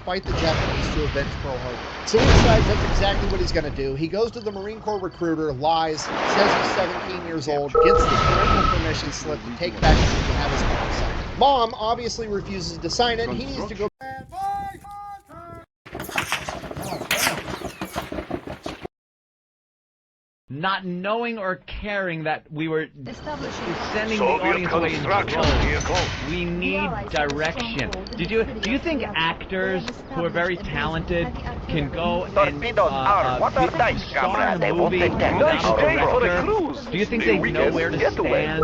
fight the Japanese to avenge Pearl Harbor. So he decides that's exactly what he's going to do. He goes to the Marine Corps recruiter, lies, says he's 17 years old, gets the parental permission slip to take back so he can have his mom sign it. Mom obviously refuses to sign it. He needs to go. Not knowing or caring that we were sending the audience away in droves. We need direction. Do you think actors who are very talented can go and star in a movie without a director? Do you think they know where to stand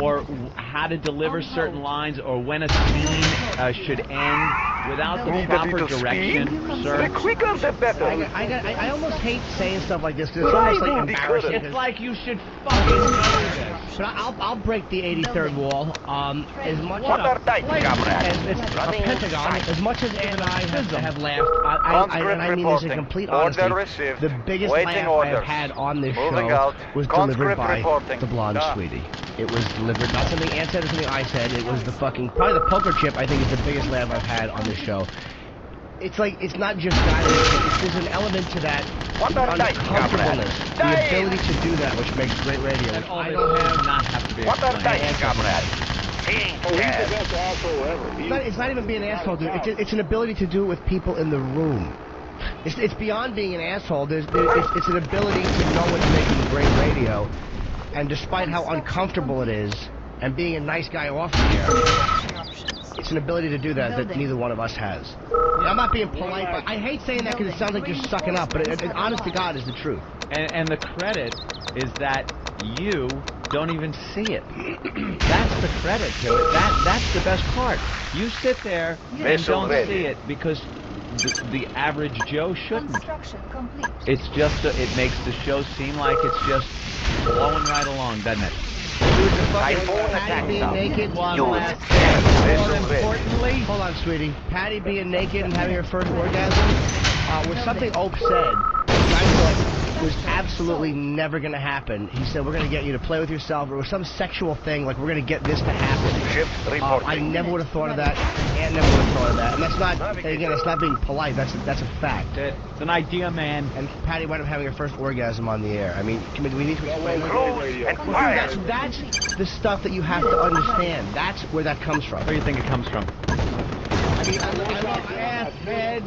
or how to deliver certain lines or when a scene should end without the proper direction, sir? The quicker the better. I almost hate saying stuff like this because it's almost like embarrassing. It's like you should fucking know this. But I'll break the 83rd wall. As much as a Pentagon, as much as Ed and I have laughed, I mean this in complete honesty, the biggest laugh I have had on this show was delivered by the blonde sweetie. It was delivered, not something Ann said or something I said, it was the fucking, probably the poker chip I think is the biggest laugh I've had on this show. It's like, it's not just guidance, there's an element to that uncomfortableness, the ability to do that, which makes great radio. And all I don't have to be It's not even being an asshole, dude. It's an ability to do it with people in the room. It's beyond being an asshole. It's an ability to know what's making great radio. And despite how uncomfortable it is, and being a nice guy off the air, it's an ability to do that neither one of us has. Now, I'm not being polite, but I hate saying that because it sounds like you're sucking up, but honest to God is the truth. And the credit is that you don't even see it. That's the credit to it. That's the best part. You sit there and don't see it because the average Joe shouldn't. It's just it makes the show seem like it's just flowing right along, doesn't it? Patty being naked, more importantly, hold on, sweetie. Patty being naked and having her first orgasm was something Oak said. I thought was absolutely never going to happen. He said, we're going to get you to play with yourself. Or it was some sexual thing, like we're going to get this to happen. I never would have thought of that. Aunt never would have thought of that. And that's not, again, it's not being polite. That's a fact. It's an idea, man. And Patty wound up having her first orgasm on the air. I mean, do we need to explain that? That's the stuff that you have to understand. That's where that comes from. Where do you think it comes from? I mean, I love ass, head.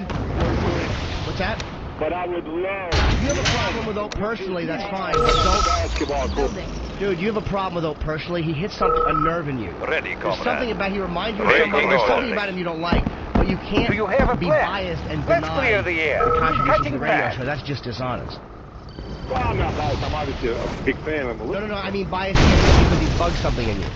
What's that? But I would love... You have a problem with Oak personally, that's fine. But don't... Basketball court. Dude, you have a problem with Oak personally. He hits something, a nerve in you. Ready, There's something about, he reminds you of somebody, there's something about him you don't like, but you can't be biased and deny the contributions to the radio show. That's just dishonest. Well, I'm not biased. I'm obviously a big fan of him. No, I mean biased because he bugs something in you.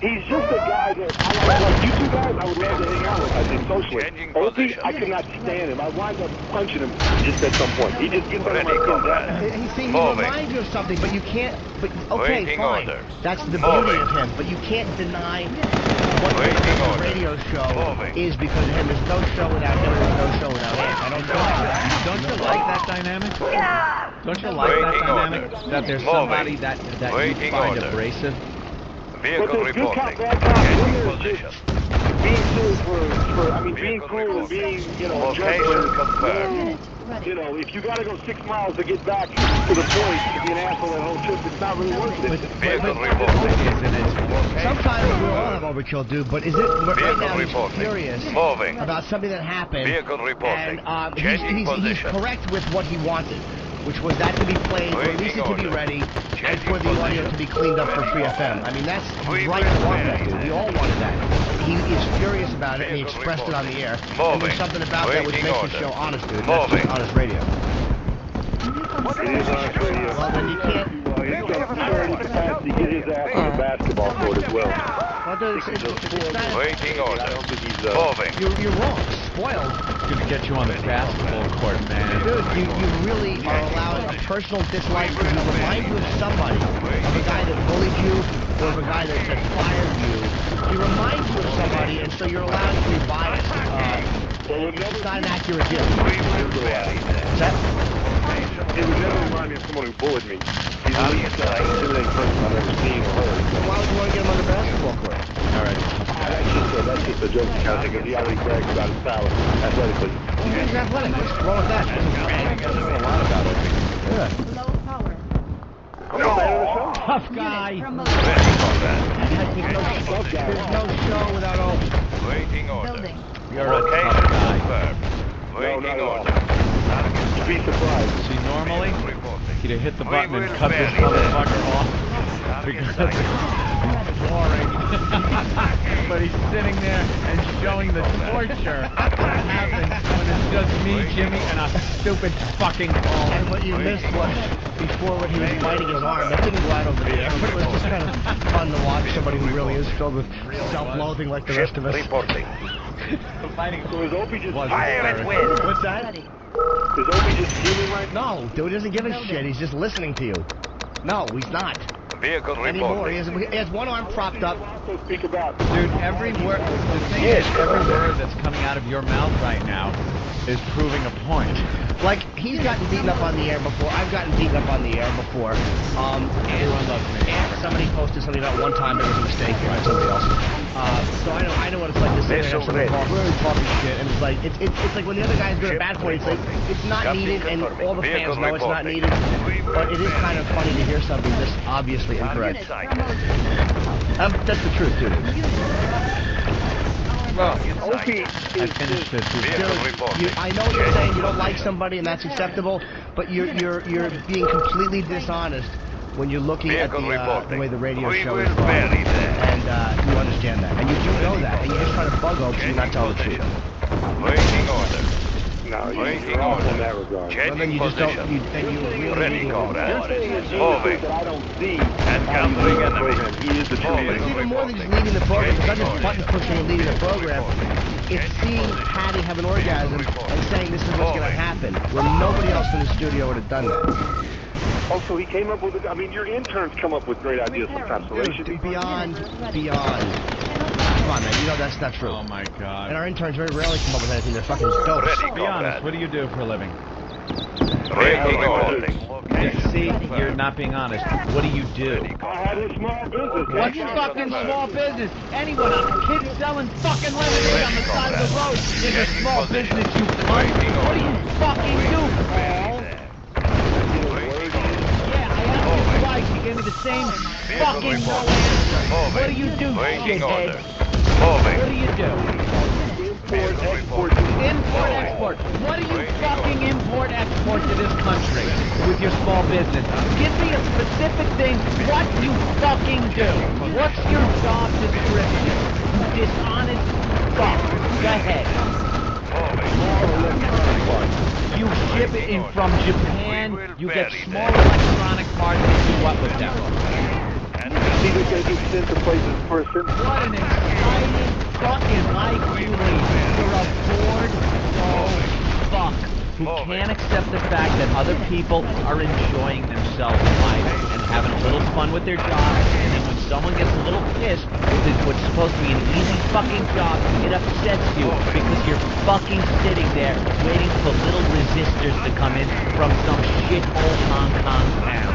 He's just a guy that, like you two guys, I would love to hang out with, I think, socially. Opie, I could not stand him. I wind up punching him just at some point. He just gets under my skin. He reminds you of something, but you can't, okay, fine. That's the beauty of him, but you can't deny what the radio show is because of him. There's no show without him, there's no show without him. I don't know that. Don't you like that dynamic? Don't you like that dynamic? That there's somebody that you find abrasive? Vehicle reporting. Changing position. Being cool being cool and being, location confirmed. If you gotta go 6 miles to get back to the point to be an asshole that whole trip, it's not really worth it. Vehicle reporting. Sometimes we all have overkill, dude, but is it, right now he's furious about something that happened. Vehicle reporting. And he's correct with what he wanted, which was that to be played, or at least it to be ready, and for the audio to be cleaned up for Free FM. I mean, that's right to want that, dude. We all wanted that. He is furious about it, and he expressed it on the air. And there's something about that which makes the show honest, dude. That's just honest radio. It is honest radio. Well, then you can't... He's got the capacity to get his ass on the basketball court as well. Waiting order. I don't think he's... You're wrong. Spoiled. Gonna get you on the basketball court, man. Dude, you really are allowing a personal dislike to remind you of somebody, of a guy that bullied you, or of a guy that fired you. He reminds you of somebody, and so you're allowed to be biased. It's not an accurate gift. What's that? It would never remind me of someone who bullied me. He's the least intimidating person I've ever seen or heard. Why would you want to get him on the basketball court? All right. That's just a joke to kind of think of. He already brags about his power athletically. He's athletic. Let's roll with that. I know a lot about it. Yeah. Low power. I'm a fan of the show. Tough guy. Ready for that. There's no show without Opie. Waiting order. Building. You're a Location tough guy. confirmed. Waiting not at all. order. You'd be surprised. See, normally, Reporting. he'd have hit the We button and will cut this bury them. motherfucker off. Because it's boring. But he's sitting there and showing the torture that happens when it's just me, Jimmy, and a stupid fucking phone. And what you missed was before when he was biting his arm. That didn't go out over the air, but it was just kind of fun to watch somebody who really is filled with self-loathing like the rest of us. Reporting. So is Opie just Fire at will. What's that? Ready. Is Opie just fuming right now? No, dude doesn't give a shit. He's just listening to you. No, he's not. Vehicle Anymore. reporting. He has one arm propped up. Also speak about. Dude, every word, the thing is, every word that's coming out of your mouth right now is proving a point. Like, he's gotten beaten up on the air before. I've gotten beaten up on the air before. Everyone loves me. And somebody posted something about one time there was a mistake here by somebody else. So I know what it's like to sit there and have somebody really talking shit, and it's like it's like when the other guys go to bat for it, it's like it's not needed, and all the fans know it's not needed. But it is kind of funny to hear something this obviously incorrect. That's the truth, dude. Opie I finished this. Vehicle reporting. I know what you're saying. You don't like somebody, and that's acceptable. But you're being completely dishonest when you're looking at the way the radio show is run, and you understand that, and you do know that, and you're just trying to bug Opie, so you're not telling the truth. Waiting order. No, Waiting you're off order. in that regard. Well, then Changing you just don't. position. Then you really Ready, need to. Cobra. You're saying it's Moving. that I don't see Encountering how you enemy. program. He is the But truth. it's even more than just leading the program. It's not just button pushing and leading the program. It's seeing Patty have an orgasm and saying this is what's going to happen, where nobody else in the studio would have done that. Also, he came up with. I mean, your interns come up with great ideas sometimes. So they should be. Beyond. Come on, man. You know that's not true. Oh my And god. our interns very rarely come up with anything. They're fucking dope. Ready, Be honest, what do you do for a living? Waiting order. See, you're not being honest. What do you do? I had a small business. What's fucking small business? Anyone, a kid selling fucking lemonade on the side of the road is a small business, you cunt. What do you fucking do, Paul? Yeah, I asked you twice. You gave me the same fucking no answer. What do you do, Waiting shithead? order. What do Moving. you do? Import, export. Import, export. What do you fucking import, export to this country with your small business? Give me a specific thing. What you fucking do? What's your job description? You dishonest fuck. Go ahead. You ship it in from Japan. You get small electronic parts and do what with them? See, they can get sent to places for a certain. What an exciting fucking life you lead. You're a bored, dull fuck who can't accept the fact that other people are enjoying themselves in life and having a little fun with their job, and then when someone gets a little pissed with what's supposed to be an easy fucking job, it upsets you because you're fucking sitting there waiting for little resistors to come in from some shithole Hong Kong town.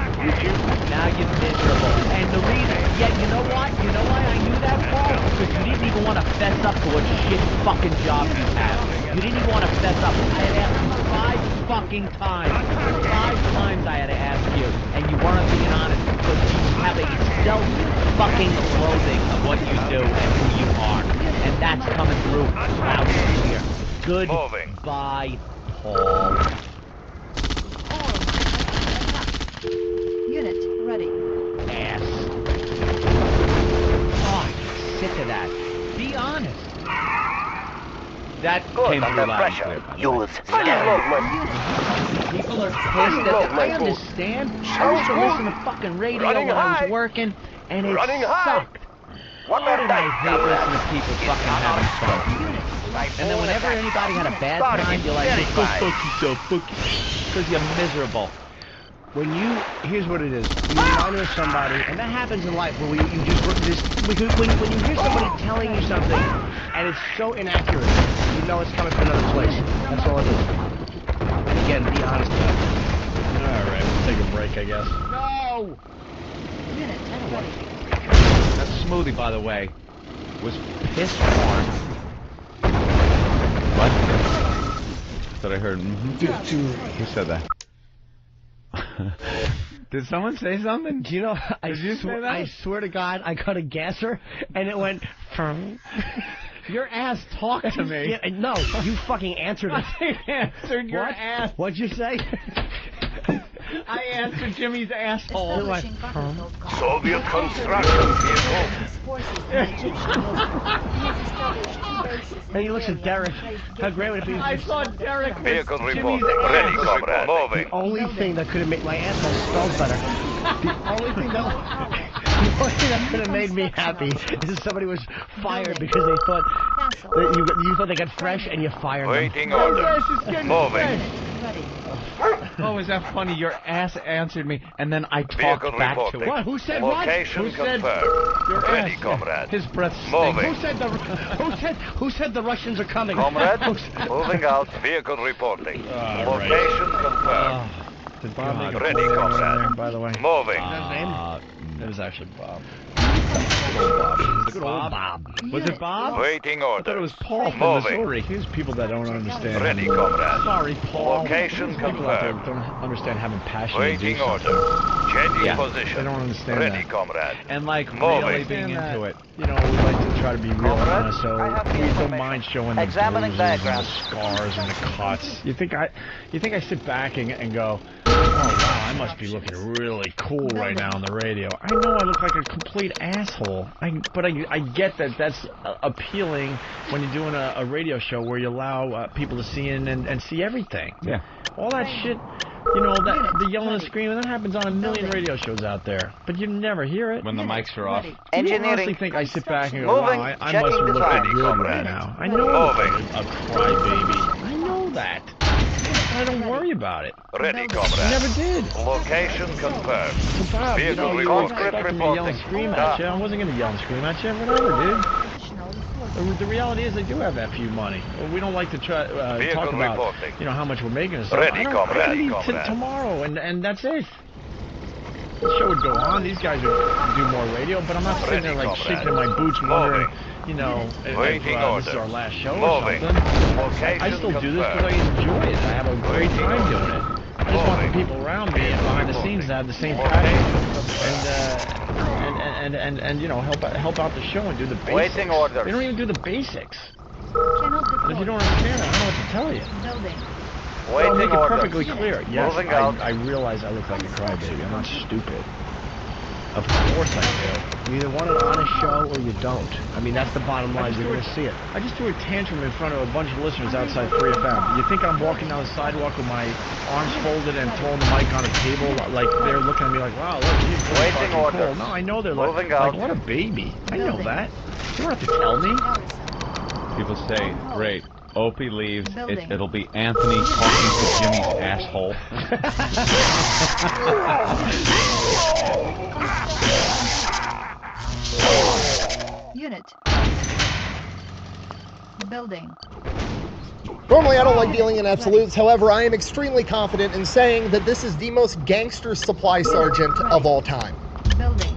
Now you're miserable. And the reason, you know what? You know why I knew that, Paul? Because you didn't even want to fess up to what shit fucking job you have. You didn't even want to fess up. I had asked you 5 fucking times. 5 times I had to ask you, and you weren't being honest because you have a self-fucking loathing of what you do and who you are. And that's coming through loud and clear. Goodbye, Paul. Unit ready. Ass. Oh, I'm sick of that. Be honest. That came through loud and clear, by the way. People are pissed at I understand. I used to listen to fucking radio when I was working, and it sucked. Oh, did I hate listening to people fucking having fun. And then whenever anybody had a bad time, you're like, go fuck yourself, because you're miserable. Here's what it is. You honor somebody, and that happens in life where when you hear somebody telling you something, and it's so inaccurate, you know it's coming from another place. That's all it is. And again, be honest about it. Alright, we'll take a break, I guess. No! Unit ready. That's a smoothie, by the way. was piss porn. What? Thought I heard. Who said that? Did someone say something? Do you know? I swear to God, I got a gasser, and it went. Your ass talked to me. Yeah, no, you fucking answered it. I answered your ass. What'd you say? I answered Jimmy's asshole. Soviet construction vehicle. And he looks at Derek. How great would it be? I saw Derek with Vehicle report. Jimmy's Ready, ass. comrade. Moving. The only thing that could have made my asshole spelled better. The only thing that could have made me happy is somebody was fired because they thought that you thought they got fresh and you fired them. Waiting orders. Moving. Oh, is that funny? Your ass answered me, and then I talked Vehicle back reporting. to it. What? Who said what? Location Who said confirmed. your Ready, ass? comrade. His breath stinks. Moving. Who said the Russians are coming? Comrade, moving out. Vehicle reporting. Location confirmed. Did Bob make a Ready, point comrade. there, by the way? Moving. It was actually Bob. Good old Bob. Was it Bob? Waiting I orders. thought it was Paul from Moving. Missouri. Here's people that don't understand. Ready, comrade. Sorry, Paul. Location People out there confirmed. don't understand having passion to Waiting do something. order. Changing Yeah, position. they don't understand Ready, that. comrade. And like Moving. really being into it. You know, we like to try to be real honest, so we don't mind showing the bruises and the scars and the cuts. You think I sit back and go, oh wow, I must be looking really cool right now on the radio. I know I look like a complete asshole. But I get that that's appealing when you're doing a radio show where you allow people to see in and see everything. Yeah. All that shit, you know, that the yelling and screaming, that happens on a million radio shows out there. But you never hear it. When the mics are off. You honestly think I sit back and go, wow, I must be looking good right now. I know I'm a crybaby. I know that. I don't worry about it. Ready, I comrade. never did. Location confirmed. So Bob, you know, Vehicle you were report. expecting me to yell and scream at you. I wasn't going to yell and scream at you. Whatever, dude. The reality is they do have FU money. We don't like to try talk about reporting. You know how much we're making and stuff. Ready, I don't comrade, need comrade. tomorrow, and that's it. The show would go on. These guys would do more radio, but I'm not sitting there like Ready, shaking in my boots, wondering, Moving. you know, if Waiting this is order. our last show or Moving. something. Location I still do this confirmed. because I enjoy it. I have a great Waiting time order. doing it. I just want the people around me and behind the scenes to have the same passion and you know help out the show and do the basics. Waiting orders. They don't even do the basics. And if you don't understand it, I don't know what to tell you. I'll Waiting make it orders. perfectly clear. Yes, Moving out. I realize I look like a crybaby. I'm not stupid. Of course I do. You either want an honest show or you don't. I mean, that's the bottom line. You're going to see it. I just threw a tantrum in front of a bunch of listeners outside 3FM. You think I'm walking down the sidewalk with my arms folded and throwing the mic on a table, like they're looking at me like, wow, look, he's really Waiting fucking orders. cool. No, I know they're Moving like, out. what a baby. I know that. You don't have to tell me. People say, great. Opie leaves. It'll be Anthony talking to Jimmy's asshole. Unit. Building. Normally, I don't like dealing in absolutes. However, I am extremely confident in saying that this is the most gangster supply sergeant of all time. Building.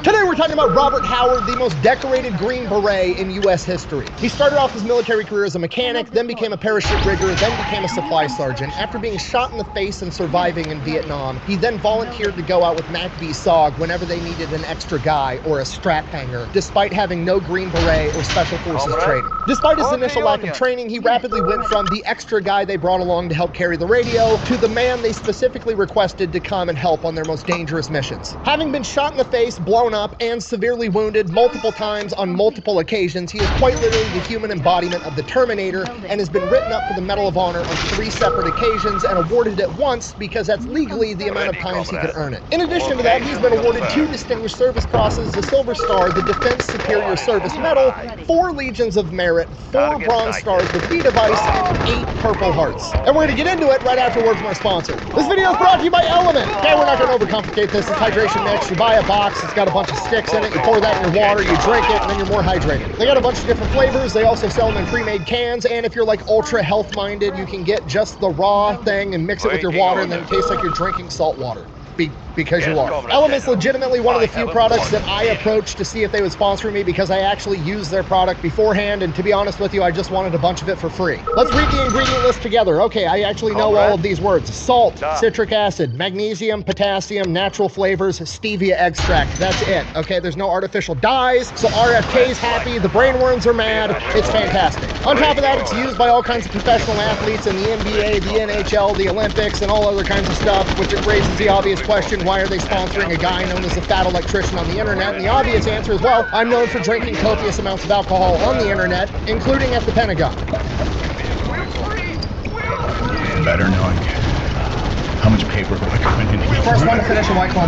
Today we're talking about Robert Howard, the most decorated Green Beret in U.S. history. He started off his military career as a mechanic, then became a parachute rigger, then became a supply sergeant. After being shot in the face and surviving in Vietnam, he then volunteered to go out with MACV SOG whenever they needed an extra guy or a strap hanger, despite having no Green Beret or Special Forces training. Despite his initial lack of training, he rapidly went from the extra guy they brought along to help carry the radio to the man they specifically requested to come and help on their most dangerous missions. Having been shot in the face, blown up, and severely wounded multiple times on multiple occasions, he is quite literally the human embodiment of the Terminator and has been written up for the Medal of Honor on 3 separate occasions and awarded it once because that's legally the amount of times he could earn it. In addition to that, he's been awarded 2 Distinguished Service Crosses, the Silver Star, the Defense Superior Service Medal, 4 Legions of Merit, 4 Bronze Stars with V-Device, and 8 Purple Hearts. And we're going to get into it right after a word from our sponsor. This video is brought to you by Element. Okay, we're not going to overcomplicate this. It's hydration mix. You buy a box, it's got a bunch of sticks in it, you pour that in your water, you drink it, and then you're more hydrated. They got a bunch of different flavors. They also sell them in pre-made cans, and if you're like ultra health minded, you can get just the raw thing and mix it with your water, and then it tastes like you're drinking salt water. Be because you are. Element's legitimately one of the few products that I approached to see if they would sponsor me because I actually used their product beforehand, and to be honest with you, I just wanted a bunch of it for free. Let's read the ingredient list together. Okay, I actually know all of these words. Salt, citric acid, magnesium, potassium, natural flavors, stevia extract. That's it. Okay, there's no artificial dyes, so RFK's happy, the brainworms are mad. It's fantastic. On top of that, it's used by all kinds of professional athletes in the NBA, the NHL, the Olympics, and all other kinds of stuff, which it raises the obvious question, why are they sponsoring a guy known as the fat electrician on the internet? And the obvious answer is, well, I'm known for drinking copious amounts of alcohol on the internet, including at the Pentagon. Better knowing how much paperwork went into it. First one to finish a White Claw.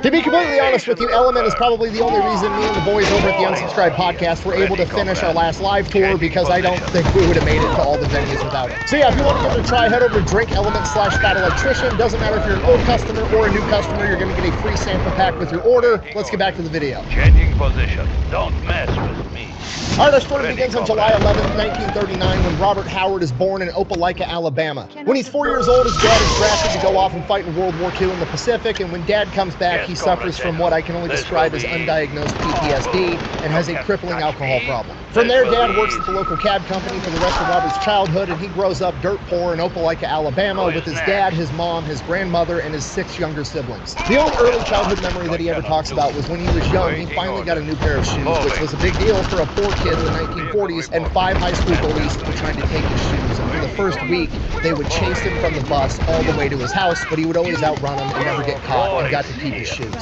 To be completely honest with you, Element is probably the only reason me and the boys over at the Unsubscribe podcast were able to finish our last live tour, because I don't think we would have made it to all the venues without it. So yeah, if you want to give it a try, head over to DrinkElement/Fat Electrician. Doesn't matter if you're an old customer or a new customer, you're going to get a free sample pack with your order. Let's get back to the video. Changing position. Don't mess with me. All right, our story begins on July 11th, 1939, when Robert Howard is born in Opelika, Alabama. When he's 4 years old, his dad is drafted to go off and fight in World War II in the Pacific, and when Dad comes back, he suffers from what I can only describe as undiagnosed PTSD and has a crippling alcohol problem. From there, Dad works at the local cab company for the rest of Robert's childhood, and he grows up dirt poor in Opelika, Alabama, with his dad, his mom, his grandmother, and his 6 younger siblings. The only early childhood memory that he ever talks about was when he was young, he finally got a new pair of shoes, which was a big deal for a poor kid in the 1940s, and 5 high school bullies were trying to take his shoes. And for the first week, they would chase him from the bus all the way to his house, but he would always outrun them and never get caught, and got to keep his shoes.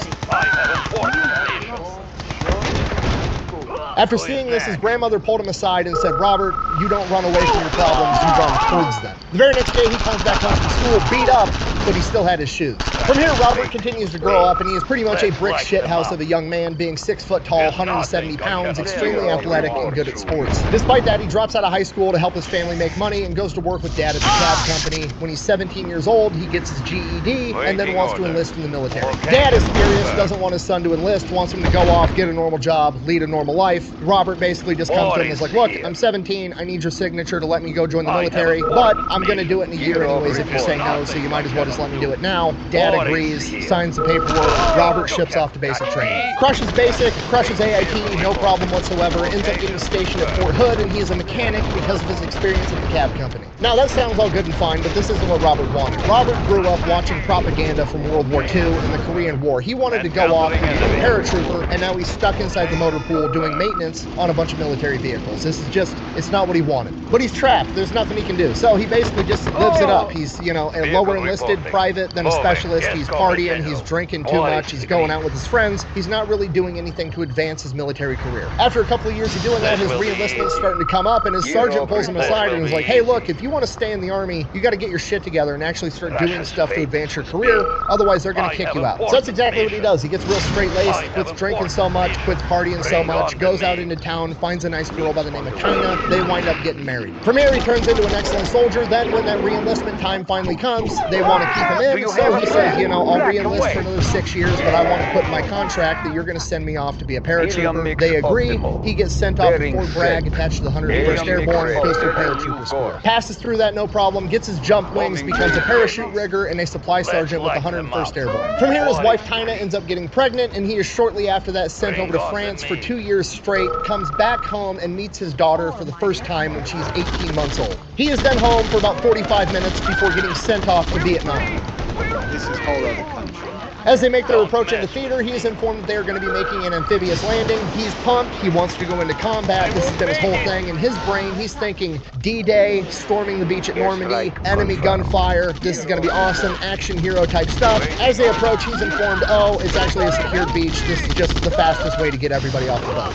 After seeing this, his grandmother pulled him aside and said, "Robert, you don't run away from your problems, you run towards them." The very next day, he comes back home from school, beat up, but he still had his shoes. From here, Robert continues to grow up, and he is pretty much a brick shithouse of a young man, being 6 foot tall, 170 pounds, extremely athletic, and good at sports. Despite that, he drops out of high school to help his family make money and goes to work with Dad at the cab company. When he's 17 years old, he gets his GED and then wants to enlist in the military. Dad is furious, doesn't want his son to enlist, wants him to go off, get a normal job, lead a normal life. Robert basically just comes to him and is like, "Look, I'm 17, I need your signature to let me go join the military, but I'm going to do it in a year anyways if you say no, so you might as well just let me do it now." Dad agrees, signs the paperwork, Robert ships off to basic training. Crushes basic, crushes AIT, no problem whatsoever, ends up getting stationed at Fort Hood, and he is a mechanic because of his experience at the cab company. Now that sounds all good and fine, but this isn't what Robert wanted. Robert grew up watching propaganda from World War II and the Korean War. He wanted to go off and be a paratrooper, and now he's stuck inside the motor pool doing maintenance on a bunch of military vehicles. This is just, it's not what he wanted. But he's trapped, there's nothing he can do. So he basically just lives it up. He's, you know, a lower enlisted private than a specialist. He's partying, he's drinking too much, he's going out with his friends. He's not really doing anything to advance his military career. After a couple of years of doing that, his re-enlistment is starting to come up, and his sergeant pulls him aside and is like, "Hey, look, if you want to stay in the Army, you got to get your shit together and actually start doing stuff to advance your career, otherwise they're going to kick you out." So that's exactly what he does. He gets real straight-laced, quits drinking so much, quits partying so much, goes out into town, finds a nice girl by the name of China. They wind up getting married. From here, he turns into an excellent soldier. Then when that re-enlistment time finally comes, they want to keep him in, so he says, "You know, I'll re-enlist for another 6 years, but I want to put in my contract that you're going to send me off to be a paratrooper." They agree. He gets sent off to Fort Bragg, attached to the 101st Airborne, goes through paratrooper school. Passes through that no problem, gets his jump wings, becomes a parachute rigger and a supply sergeant with the 101st Airborne. From here, his wife Tina ends up getting pregnant, and he is shortly after that sent over to France for 2 years straight, comes back home and meets his daughter for the first time when she's 18 months old. He is then home for about 45 minutes before getting sent off to Vietnam. This is whole other country. As they make their approach into theater, he is informed that they are going to be making an amphibious landing. He's pumped. He wants to go into combat. This has been his whole thing. In his brain, he's thinking D-Day, storming the beach at Normandy, enemy gunfire. This is going to be awesome, action hero type stuff. As they approach, he's informed, oh, it's actually a secured beach. This is just the fastest way to get everybody off the boat.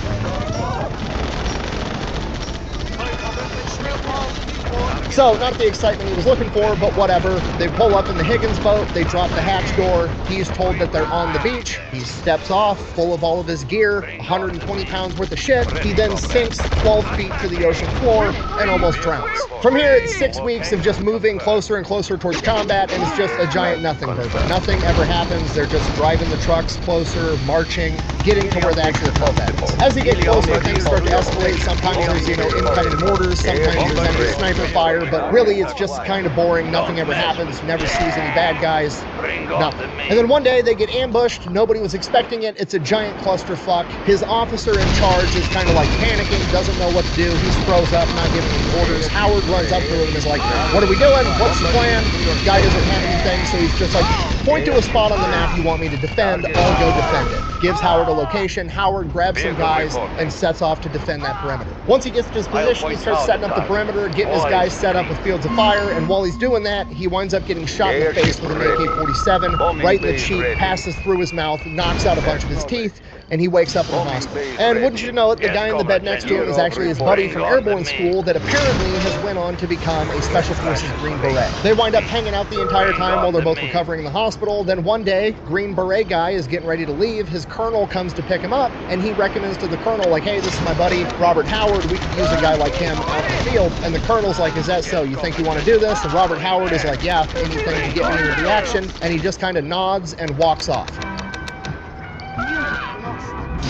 So, not the excitement he was looking for, but whatever. They pull up in the Higgins boat, they drop the hatch door, he's told that they're on the beach, he steps off, full of all of his gear, 120 pounds worth of shit, he then sinks 12 feet to the ocean floor and almost drowns. From here, it's 6 weeks of just moving closer and closer towards combat, and it's just a giant nothing burger. Nothing ever happens, they're just driving the trucks closer, marching, getting to where the actual combat is. As they get closer, things start to escalate. Sometimes there's, incoming mortars, sometimes there's enemy sniper fire, here, but really it's just kind of boring. Nothing ever happens, never sees any bad guys, nothing. And then one day they get ambushed, nobody was expecting it, it's a giant clusterfuck. His officer in charge is kind of like panicking, doesn't know what to do, he's froze up, not giving any orders. Howard runs up to him and is like, what are we doing? What's the plan? The guy doesn't have anything, so he's just like, point to a spot on the map you want me to defend, I'll go defend it. Gives Howard a location, Howard grabs some guys and sets off to defend that perimeter. Once he gets to his position, he starts setting up the perimeter, getting his guys set up with fields of fire, and while he's doing that, he winds up getting shot in the face with an AK-47, right in the cheek, passes through his mouth, knocks out a bunch of his teeth, and he wakes up in the hospital. And wouldn't you know it, the guy in the bed next to him is actually his buddy from airborne school that apparently has went on to become a Special Forces Green Beret. They wind up hanging out the entire time while they're both recovering in the hospital. Then one day, Green Beret guy is getting ready to leave. His colonel comes to pick him up, and he recommends to the colonel, like, hey, this is my buddy, Robert Howard. We could use a guy like him out in the field. And the colonel's like, is that so? You think you want to do this? And Robert Howard is like, yeah, anything to get me into the action. And he just kind of nods and walks off.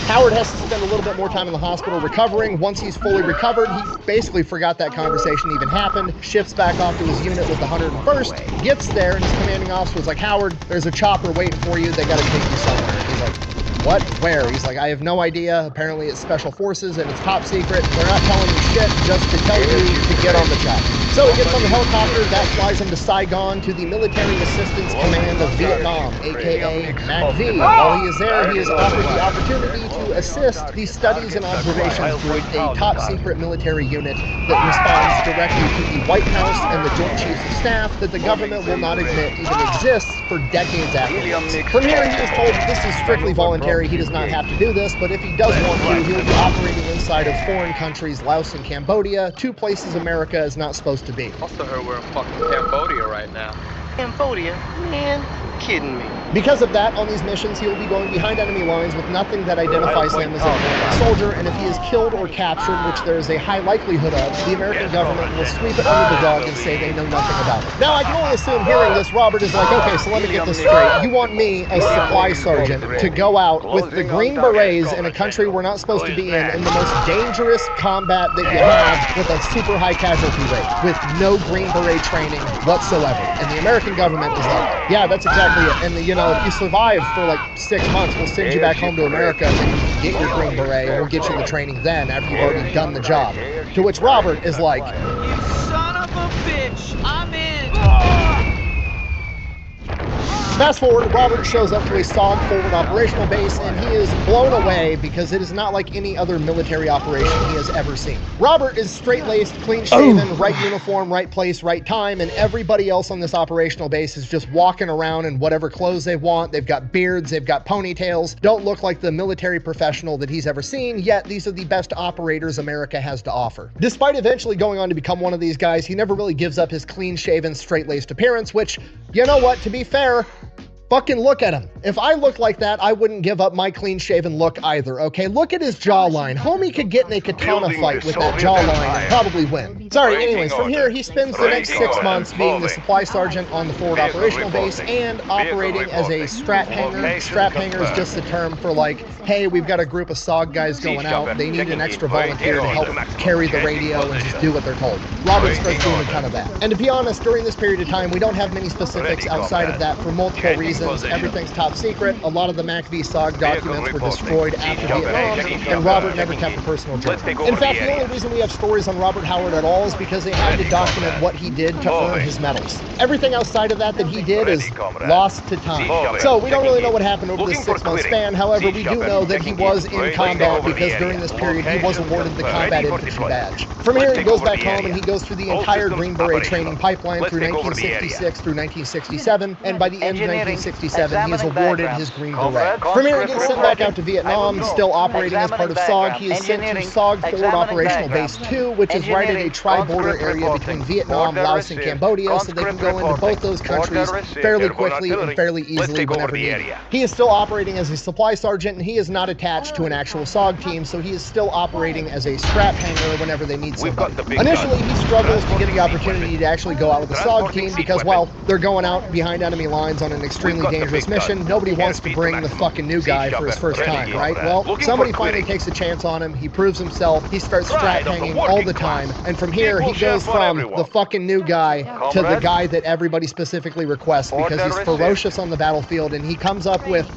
Howard has to spend a little bit more time in the hospital recovering. Once he's fully recovered, he basically forgot that conversation even happened, shifts back off to his unit with the 101st, gets there, and his commanding officer was like, Howard, there's a chopper waiting for you. They got to take you somewhere. He's like, what? Where? He's like, I have no idea. Apparently it's Special Forces and it's top secret. They're not telling me shit just to tell you to get on the chopper. So he gets on the helicopter, that flies him to Saigon to the Military Assistance Command of Vietnam, aka MACV. While he is there, he is offered the opportunity to assist the studies and observations group, a top secret military unit that responds directly to the White House and the Joint Chiefs of Staff that the government will not admit even exists for decades afterwards. From here, he is told that this is strictly voluntary. He does not have to do this, but if he does want to, he will be operating inside of foreign countries, Laos and Cambodia, two places America is not supposed to be. Also heard we're in fucking Cambodia right now. Cambodia? Man, kidding me. Because of that, on these missions, he will be going behind enemy lines with nothing that identifies him as a soldier, and if he is killed or captured, which there is a high likelihood of, the American government will sweep it under the rug and say they know nothing about it. Now, I can only assume hearing this, Robert is like, okay, so let me get this straight. You want me, a supply sergeant, to go out with the Green Berets in a country we're not supposed to be in the most dangerous combat that you have with a super high casualty rate, with no Green Beret training whatsoever. And the American government is like, yeah, that's exactly it. And you know, if you survive for like 6 months, we'll send you back home to America and then you can get your Green Beret and we'll get you the training then after you've already done the job. To which Robert is like, you son of a bitch, I'm in. Fast forward, Robert shows up to a SOG forward operational base and he is blown away because it is not like any other military operation he has ever seen. Robert is straight-laced, clean-shaven, right uniform, right place, right time, and everybody else on this operational base is just walking around in whatever clothes they want. They've got beards, they've got ponytails, don't look like the military professional that he's ever seen, yet these are the best operators America has to offer. Despite eventually going on to become one of these guys, he never really gives up his clean-shaven, straight-laced appearance, which, you know what, to be fair, fucking look at him. If I looked like that, I wouldn't give up my clean-shaven look either, okay? Look at his jawline. Homie could get in a katana fight with that jawline and probably win. Sorry, anyways, from here, he spends the next 6 months being the supply sergeant on the forward operational base and operating as a strap hanger. Strap hanger is just a term for like, hey, we've got a group of SOG guys going out. They need an extra volunteer to help carry the radio and just do what they're told. Robert starts doing a ton of that. And to be honest, during this period of time, we don't have many specifics outside of that for multiple reasons. Everything's top secret. A lot of the MACV SOG documents were destroyed after Vietnam, and Robert never kept a personal journal. In fact, the only reason we have stories on Robert Howard at all is because they had to document what he did to earn his medals. Everything outside of that he did is lost to time. So we don't really know what happened over this 6-month span. However, we do know that he was in combat because during this period he was awarded the Combat Infantry Badge. From here, he goes back home and he goes through the entire Green Beret training pipeline through 1966 through 1967, and by the end of 1967, he is awarded his Green Beret. From here, he gets sent back out to Vietnam, still operating as part of SOG. He is sent to SOG Forward Operational Base 2, which is right in a tri-border area between Vietnam, Laos, and Cambodia, so they can go into both those countries fairly quickly and fairly easily whenever needed. He is still operating as a supply sergeant, and he is not attached to an actual SOG team, so he is still operating as a strap hanger whenever they need somebody. Initially, he struggles to get the opportunity to actually go out with the SOG team because, well, they're going out behind enemy lines on an extremely extremely dangerous mission. Nobody wants to bring the fucking new guy for his first time, right? Well, somebody finally takes a chance on him. He proves himself. He starts strap hanging all the time. And from here, he goes from the fucking new guy to the guy that everybody specifically requests because he's ferocious on the battlefield, and he comes up with,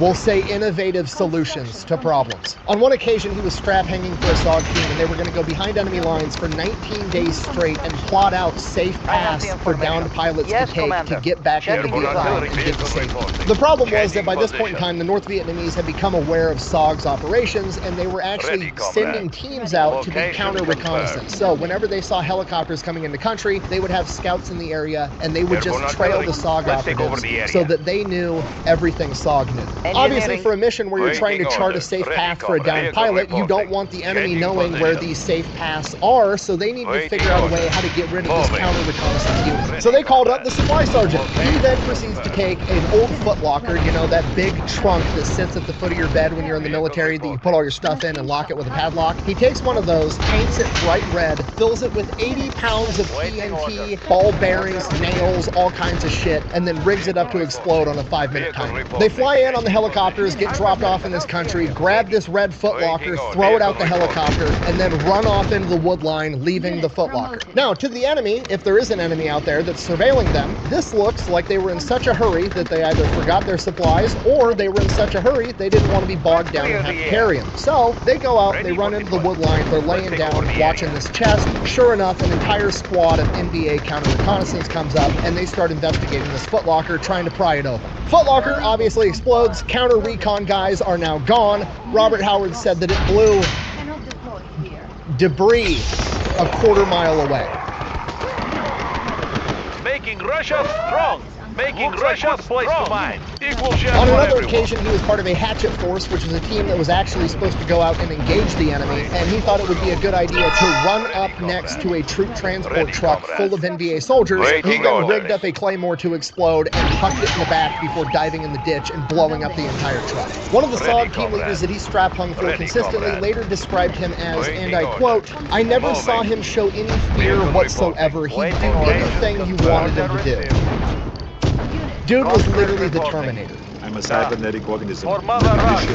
we'll say, innovative solutions to problems. On one occasion, he was strap hanging for a SOG team, and they were going to go behind enemy lines for 19 days straight and plot out safe paths for downed pilots to take to get back into Vietnam and get to safety. The problem was that by this point in time, the North Vietnamese had become aware of SOG's operations, and they were actually sending teams out to do counter reconnaissance. So whenever they saw helicopters coming into country, they would have scouts in the area, and they would just trail the SOG operatives so that they knew everything SOG knew. Obviously, for a mission where you're trying to chart a safe path for a downed pilot, you don't want the enemy knowing where these safe paths are, so they need to figure out a way how to get rid of this counter-reconnaissance unit. So they called up the supply sergeant. He then proceeds to take an old footlocker, you know, that big trunk that sits at the foot of your bed when you're in the military that you put all your stuff in and lock it with a padlock. He takes one of those, paints it bright red, fills it with 80 pounds of TNT, ball bearings, nails, all kinds of shit, and then rigs it up to explode on a 5-minute timer. They fly in on the helicopters, get dropped off in this country, grab this red footlocker, throw it out the helicopter, and then run off into the wood line, leaving the footlocker. Now, to the enemy, if there is an enemy out there that's surveilling them, this looks like they were in such a hurry that they either forgot their supplies or they were in such a hurry they didn't want to be bogged down and have to carry them. So they go out, they run into the wood line, they're laying down, watching this chest. Sure enough, an entire squad of NBA counter reconnaissance comes up, and they start investigating this footlocker, trying to pry it open. Footlocker obviously explodes. Counter recon guys are now gone. Robert Howard said that it blew debris a quarter-mile away. Making Russia strong. Making Russia place to mine. Equal share. On another occasion, he was part of a hatchet force, which was a team that was actually supposed to go out and engage the enemy, and he thought it would be a good idea to run up next to a troop transport truck full of NBA soldiers. He then rigged up a claymore to explode and tucked it in the back before diving in the ditch and blowing up the entire truck. One of the SOG team leaders that he strap hung for consistently later described him as, and I quote, "I never saw him show any fear whatsoever. He'd do anything you wanted him to do." Dude was literally the Terminator. I'm a cybernetic organism. For Mother Russia.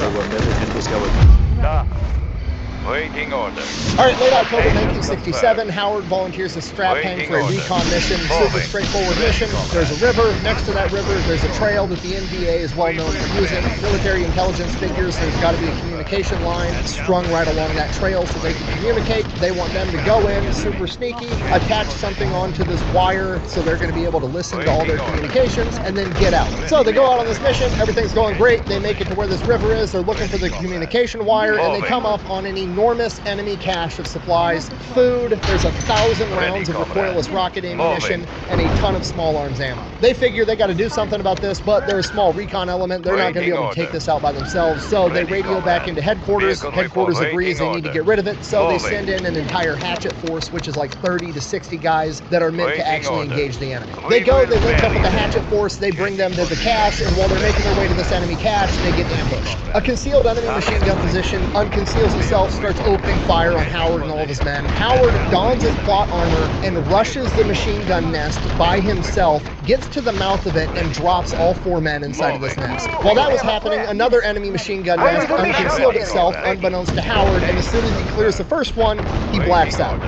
Waiting order. All right, late October 1967, Howard volunteers to strap hang for a recon mission. Super straightforward mission. There's a river. Next to that river, there's a trail that the NBA is well known for using. Military intelligence figures there's got to be a communication line strung right along that trail so they can communicate. They want them to go in super sneaky, attach something onto this wire so they're going to be able to listen to all their communications and then get out. So they go out on this mission. Everything's going great. They make it to where this river is. They're looking for the communication wire, and they come up on an enormous enemy cache of supplies, food. There's 1,000 rounds of recoilless rocket ammunition and a ton of small arms ammo. They figure they got to do something about this, but they're a small recon element. They're not going to be able to take this out by themselves, so they radio back into headquarters. Headquarters agrees they need to get rid of it, so they send in an entire hatchet force, which is like 30 to 60 guys that are meant to actually engage the enemy. They go, they link up with the hatchet force, they bring them to the cache, and while they're making their way to this enemy cache, they get ambushed. A concealed enemy machine gun position unconceals himself, starts opening fire on Howard and all of his men. Howard dons his plot armor and rushes the machine gun nest by himself, gets to the mouth of it, and drops all 4 men inside of this nest. While that was happening, another enemy machine gun nest unconcealed itself unbeknownst to Howard, and as soon as he clears the first one, he blacks out.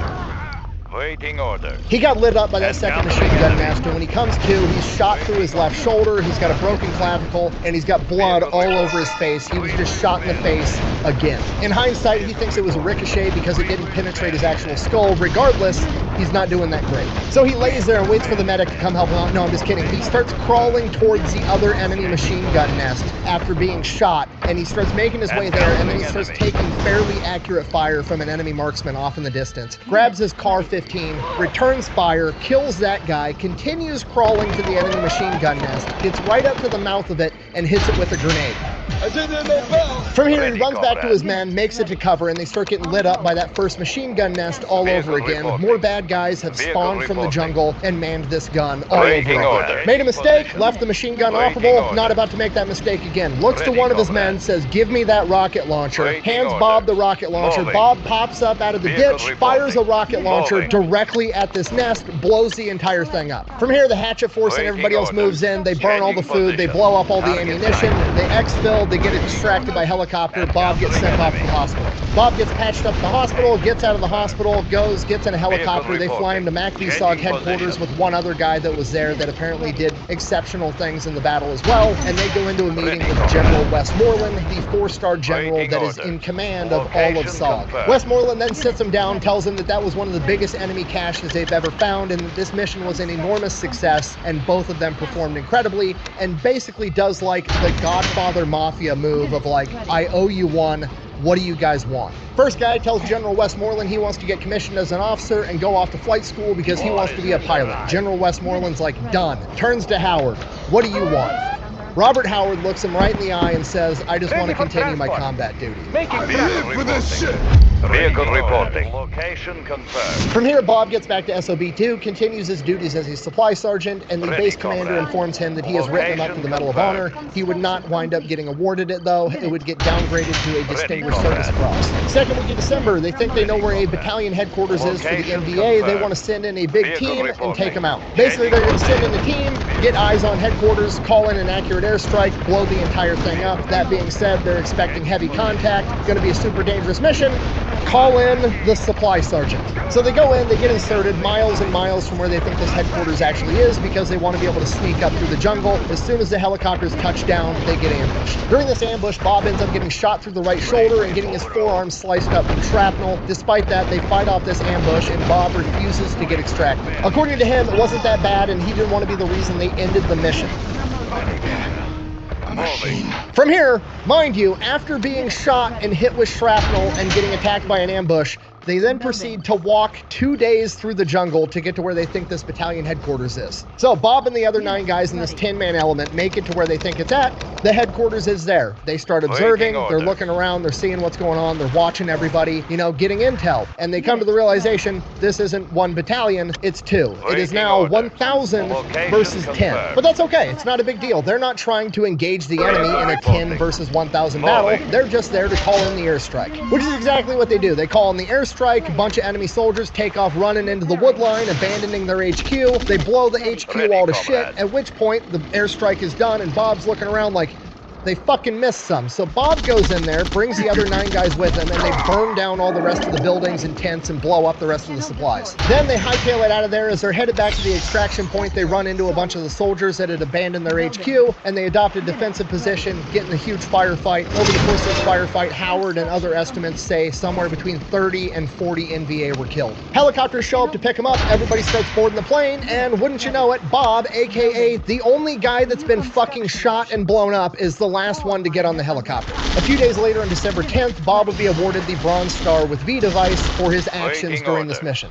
Waiting order. He got lit up by that second machine gun nest, and when he comes to, he's shot through his left shoulder, he's got a broken clavicle, and he's got blood all over his face. He was just shot in the face again. In hindsight, he thinks it was a ricochet because it didn't penetrate his actual skull. Regardless, he's not doing that great. So he lays there and waits for the medic to come help him out. No, I'm just kidding. He starts crawling towards the other enemy machine gun nest after being shot, and he starts making his way there, and then he starts taking fairly accurate fire from an enemy marksman off in the distance, grabs his Car 15, returns fire, kills that guy, continues crawling to the enemy machine gun nest, gets right up to the mouth of it, and hits it with a grenade. From here, he runs back to his men, makes it to cover, and they start getting lit up by that first machine gun nest all over again. More bad guys have spawned from the jungle and manned this gun all over again. Made a mistake, left the machine gun operable, not about to make that mistake again. Looks to one of his men, says, give me that rocket launcher, hands Bob the rocket launcher. Bob pops up out of the ditch, fires a rocket launcher directly at this nest, blows the entire thing up. From here, the hatchet force and everybody else moves in, they burn all the food, they blow up all the ammunition, they exfil, they get distracted by helicopter. Bob gets sent off to the hospital. Bob gets patched up to the hospital, gets out of the hospital, gets in a helicopter. They fly him to MacVSOG headquarters with one other guy that was there that apparently did exceptional things in the battle as well, and they go into a meeting with General Westmoreland, the 4-star general that is in command of all of SOG. Westmoreland then sits him down, tells him that that was one of the biggest enemy caches they've ever found, and that this mission was an enormous success, and both of them performed incredibly, and basically does like the Godfather Mafia move of like, I owe you one, what do you guys want? First guy tells General Westmoreland he wants to get commissioned as an officer and go off to flight school because he wants to be a pilot. General Westmoreland's like, done. Turns to Howard, what do you want? Robert Howard looks him right in the eye and says, I just want to continue my combat duties. I'm here for this shit. Vehicle reporting. Location confirmed. From here, Bob gets back to SOB2, continues his duties as a supply sergeant, and the base commander informs him that he has written him up to the Medal of Honor. He would not wind up getting awarded it, though. It would get downgraded to a Distinguished Service Cross. Second week of December, they think they know where a battalion headquarters is for the MDA. They want to send in a big team and take them out. Basically, they're going to send in a team, get eyes on headquarters, call in an accurate airstrike, blow the entire thing up. That being said, they're expecting heavy contact. Going to be a super dangerous mission. Call in the supply sergeant. So they go in, they get inserted miles and miles from where they think this headquarters actually is because they want to be able to sneak up through the jungle. As soon as the helicopters touch down, they get ambushed. During this ambush, Bob ends up getting shot through the right shoulder and getting his forearm sliced up from shrapnel. Despite that, they fight off this ambush and Bob refuses to get extracted. According to him, it wasn't that bad and he didn't want to be the reason they ended the mission. From here, mind you, after being shot and hit with shrapnel and getting attacked by an ambush, they then proceed to walk 2 days through the jungle to get to where they think this battalion headquarters is. So Bob and the other 9 guys in this 10-man element make it to where they think it's at. The headquarters is there. They start observing, they're looking around, they're seeing what's going on, they're watching everybody, you know, getting intel. And they come to the realization, this isn't 1 battalion, it's 2. It is now 1,000 versus 10. But that's okay, it's not a big deal. They're not trying to engage the enemy in a 10 versus 1,000 battle. They're just there to call in the airstrike, which is exactly what they do. They call in the airstrike, a bunch of enemy soldiers take off running into the wood line, abandoning their HQ. They blow the HQ all to shit, at which point the airstrike is done and Bob's looking around like, they fucking missed some. So Bob goes in there, brings the other 9 guys with him, and they burn down all the rest of the buildings and tents and blow up the rest of the supplies. Then they hightail it out of there. As they're headed back to the extraction point, they run into a bunch of the soldiers that had abandoned their HQ, and they adopt a defensive position, get in a huge firefight. Over the course of this firefight, Howard and other estimates say somewhere between 30 and 40 NVA were killed. Helicopters show up to pick them up, everybody starts boarding the plane, and wouldn't you know it, Bob, aka the only guy that's been fucking shot and blown up, is the last one to get on the helicopter. A few days later, on December 10th, Bob would be awarded the Bronze Star with V device for his actions during this mission.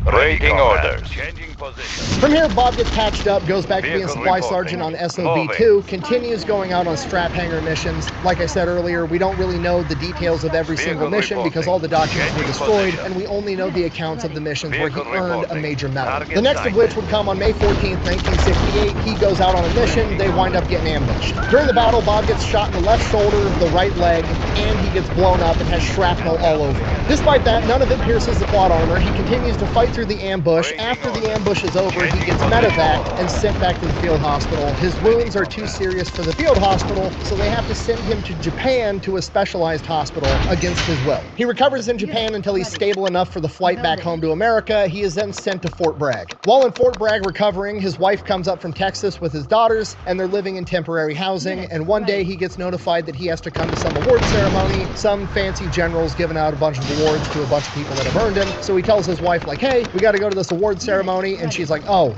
Waiting orders. Changing position. From here, Bob gets patched up, goes back to being supply sergeant on SOB2, continues going out on strap hanger missions. Like I said earlier, we don't really know the details of every single mission because all the documents were destroyed, and we only know the accounts of the missions where he earned a major medal. The next of which would come on May 14th, 1968. He goes out on a mission, they wind up getting ambushed. During the battle, Bob gets shot in the left shoulder, the right leg, and he gets blown up and has shrapnel all over him. Despite that, none of it pierces the plot armor. He continues to fight through the ambush. After the ambush is over, he gets medevaced and sent back to the field hospital. His wounds are too serious for the field hospital, so they have to send him to Japan to a specialized hospital against his will. He recovers in Japan until he's stable enough for the flight back home to America. He is then sent to Fort Bragg. While in Fort Bragg recovering, his wife comes up from Texas with his daughters, and they're living in temporary housing, and one day he gets notified that he has to come to some award ceremony. Some fancy general's giving out a bunch of awards to a bunch of people that have earned him, so he tells his wife, like, hey, we got to go to this award ceremony. And she's like, oh,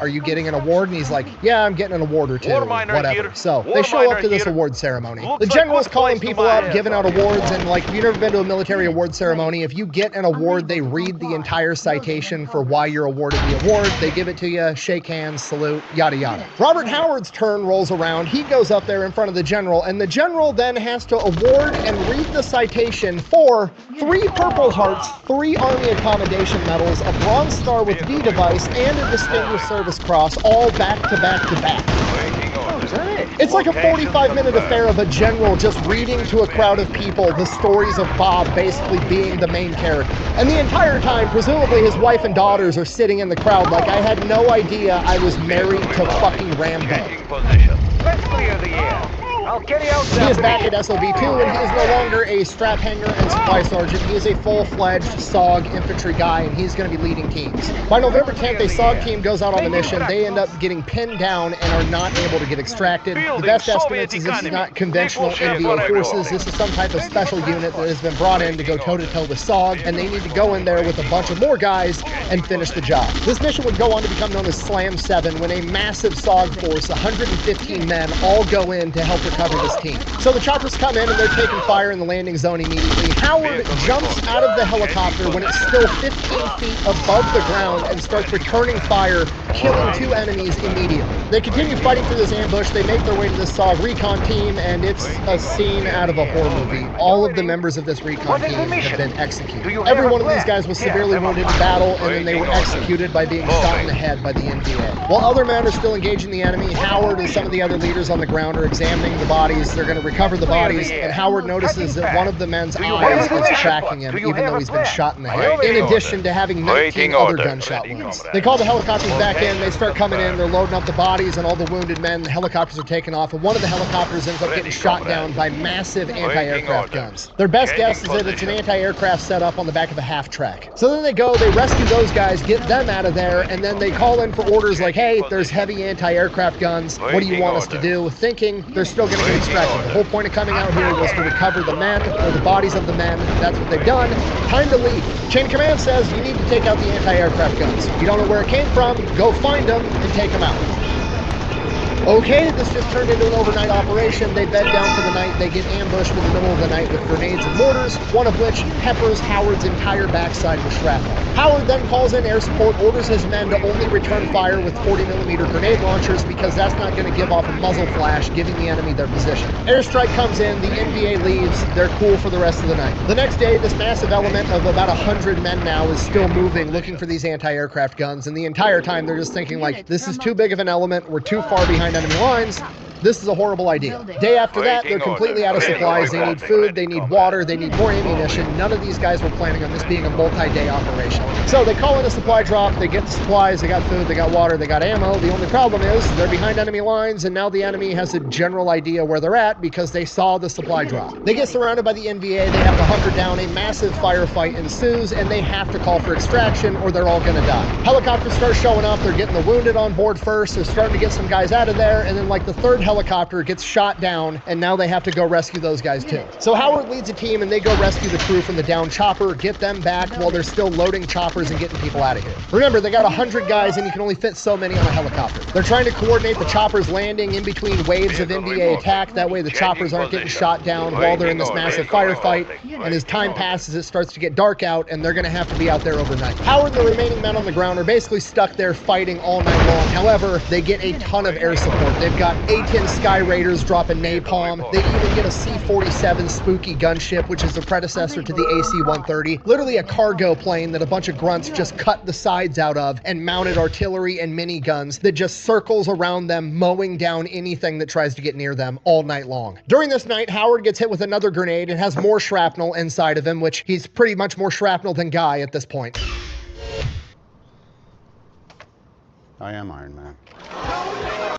are you getting an award? And he's like, yeah, I'm getting an award or two, or whatever. So they show up to this award ceremony. The general's calling people up, giving out awards. And like, if you've never been to a military award ceremony, if you get an award, they read the entire citation for why you're awarded the award. They give it to you, shake hands, salute, yada, yada. Robert Howard's turn rolls around. He goes up there in front of the general, and the general then has to award and read the citation for 3 Purple Hearts, 3 Army Accommodation Medals, a Bronze Star with D device, and a Distinguished Service Cross, all back to back to back. It's like a 45-minute affair of a general just reading to a crowd of people the stories of Bob basically being the main character. And the entire time, presumably his wife and daughters are sitting in the crowd like I had no idea I was married to fucking Rambo. Let's clear the air. I'll get you out. He is back at SOB2, and he is no longer a strap hanger and supply sergeant. He is a full-fledged SOG infantry guy, and he's going to be leading teams. By November 10th, a SOG team goes out on the mission. They end up getting pinned down and are not able to get extracted. The best estimates is this is not conventional NVA forces. This is some type of special unit that has been brought in to go toe-to-toe with SOG, and they need to go in there with a bunch of more guys and finish the job. This mission would go on to become known as Slam 7, when a massive SOG force, 115 men, all go in to help recover this team. So the choppers come in and they're taking fire in the landing zone immediately. Howard jumps out of the helicopter when it's still 15 feet above the ground and starts returning fire, killing 2 enemies immediately. They continue fighting through this ambush. They make their way to this SOG recon team, and it's a scene out of a horror movie. All of the members of this recon team have been executed. Every one of these guys was severely wounded in battle, and then they were executed by being shot in the head by the NVA. While other men are still engaging the enemy, Howard and some of the other leaders on the ground are examining the bodies. They're going to recover the bodies, and Howard notices that one of the men's eyes is tracking him, even though he's been shot in the head, in addition to having 19 other gunshot wounds. They call the helicopters back in. They start coming in. They're loading up the bodies and all the wounded men. The helicopters are taking off, and one of the helicopters ends up getting shot down by massive anti-aircraft guns. Their best guess is that it's an anti-aircraft setup on the back of a half-track. So then they go, they rescue those guys, get them out of there, and then they call in for orders like, hey, there's heavy anti-aircraft guns. What do you want us to do? Thinking they're still going to get extracted. The whole point of coming out here was to recover the men, or the bodies of the men. That's what they've done. Time to leave. Chain of command says you need to take out the anti-aircraft guns. You don't know where it came from, go find them and take them out. Okay, this just turned into an overnight operation. They bed down for the night. They get ambushed in the middle of the night with grenades and mortars, one of which peppers Howard's entire backside with shrapnel. Howard then calls in air support, orders his men to only return fire with 40mm grenade launchers because that's not going to give off a muzzle flash, giving the enemy their position. Airstrike comes in, the NVA leaves, they're cool for the rest of the night. The next day, this massive element of about 100 men now is still moving, looking for these anti-aircraft guns, and the entire time they're just thinking like, this is too big of an element, we're too far behind enemy lines. This is a horrible idea. Day after that, they're completely out of supplies. They need food, they need water, they need more ammunition. None of these guys were planning on this being a multi-day operation. So they call in a supply drop, they get the supplies, they got food, they got water, they got ammo. The only problem is they're behind enemy lines, and now the enemy has a general idea where they're at because they saw the supply drop. They get surrounded by the NVA, they have to hunker down, a massive firefight ensues, and they have to call for extraction or they're all gonna die. Helicopters start showing up, they're getting the wounded on board first, they're starting to get some guys out of there, and then like the third helicopter gets shot down, and now they have to go rescue those guys too. So Howard leads a team, and they go rescue the crew from the downed chopper, get them back while they're still loading choppers and getting people out of here. Remember, they got 100 guys, and you can only fit so many on a helicopter. They're trying to coordinate the choppers landing in between waves of NVA attack. That way the choppers aren't getting shot down while they're in this massive firefight. And as time passes, it starts to get dark out, and they're going to have to be out there overnight. Howard and the remaining men on the ground are basically stuck there fighting all night long. However, they get a ton of air support. They've got A-10 Sky Raiders dropping napalm. They even get a C-47 Spooky gunship, which is the predecessor to the AC-130. Literally a cargo plane that a bunch of grunts just cut the sides out of and mounted artillery and miniguns that just circles around them, mowing down anything that tries to get near them all night long. During this night, Howard gets hit with another grenade and has more shrapnel inside of him, which he's pretty much more shrapnel than Guy at this point. I am Iron Man.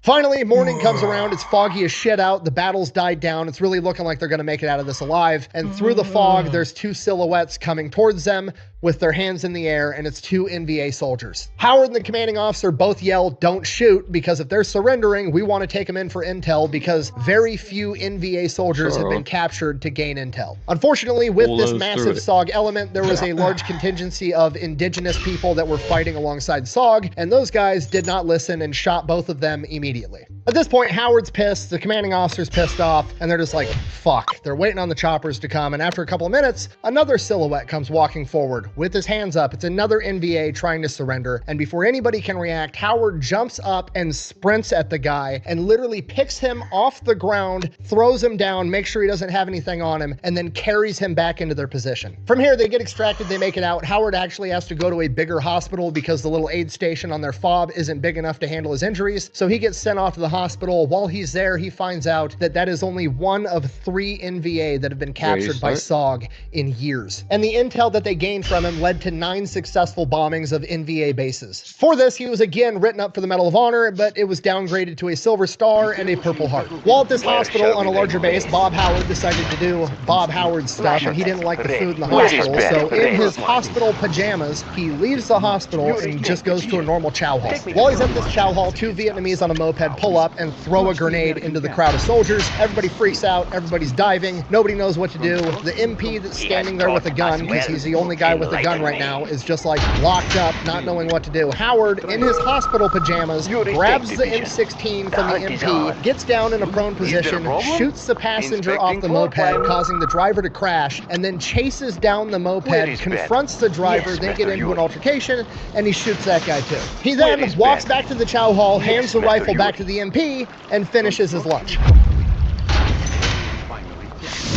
Finally, morning comes around. It's foggy as shit out. The battle's died down. It's really looking like they're going to make it out of this alive. And through the fog, there's two silhouettes coming towards them with their hands in the air, and it's two NVA soldiers. Howard and the commanding officer both yell, "Don't shoot," because if they're surrendering, we want to take them in for intel, because very few NVA soldiers have been captured to gain intel. Unfortunately, with this massive SOG element, there was a large contingency of indigenous people that were fighting alongside SOG, and those guys did not listen and shot both of them immediately. At this point, Howard's pissed, the commanding officer's pissed off, and they're just like, fuck. They're waiting on the choppers to come, and after a couple of minutes, another silhouette comes walking forward with his hands up. It's another NVA trying to surrender, and before anybody can react, Howard jumps up and sprints at the guy and literally picks him off the ground, throws him down, makes sure he doesn't have anything on him, and then carries him back into their position. From here, they get extracted, they make it out. Howard actually has to go to a bigger hospital because the little aid station on their fob isn't big enough to handle his injuries, so he gets sent off to the hospital. While he's there, he finds out that that is only one of 3 NVA that have been captured by SOG in years. And the intel that they gained from him led to 9 successful bombings of NVA bases. For this, he was again written up for the Medal of Honor, but it was downgraded to a Silver Star and a Purple Heart. While at this hospital on a larger base, Bob Howard decided to do Bob Howard stuff, and he didn't like the food in the hospital, so in his hospital pajamas, he leaves the hospital and just goes to a normal chow hall. While he's at this chow hall, 2 Vietnamese on a moped pull up and throw a grenade into the crowd of soldiers. Everybody freaks out, everybody's diving, nobody knows what to do. The MP that's standing there with a gun, because he's the only guy with a gun right now, is just like locked up, not knowing what to do. Howard, in his hospital pajamas, grabs the M16 from the MP, gets down in a prone position, shoots the passenger off the moped, causing the driver to crash, and then chases down the moped, confronts the driver, they get into an altercation, and he shoots that guy too. He then walks back to the chow hall, hands the rifle back to the MP, and finishes his lunch.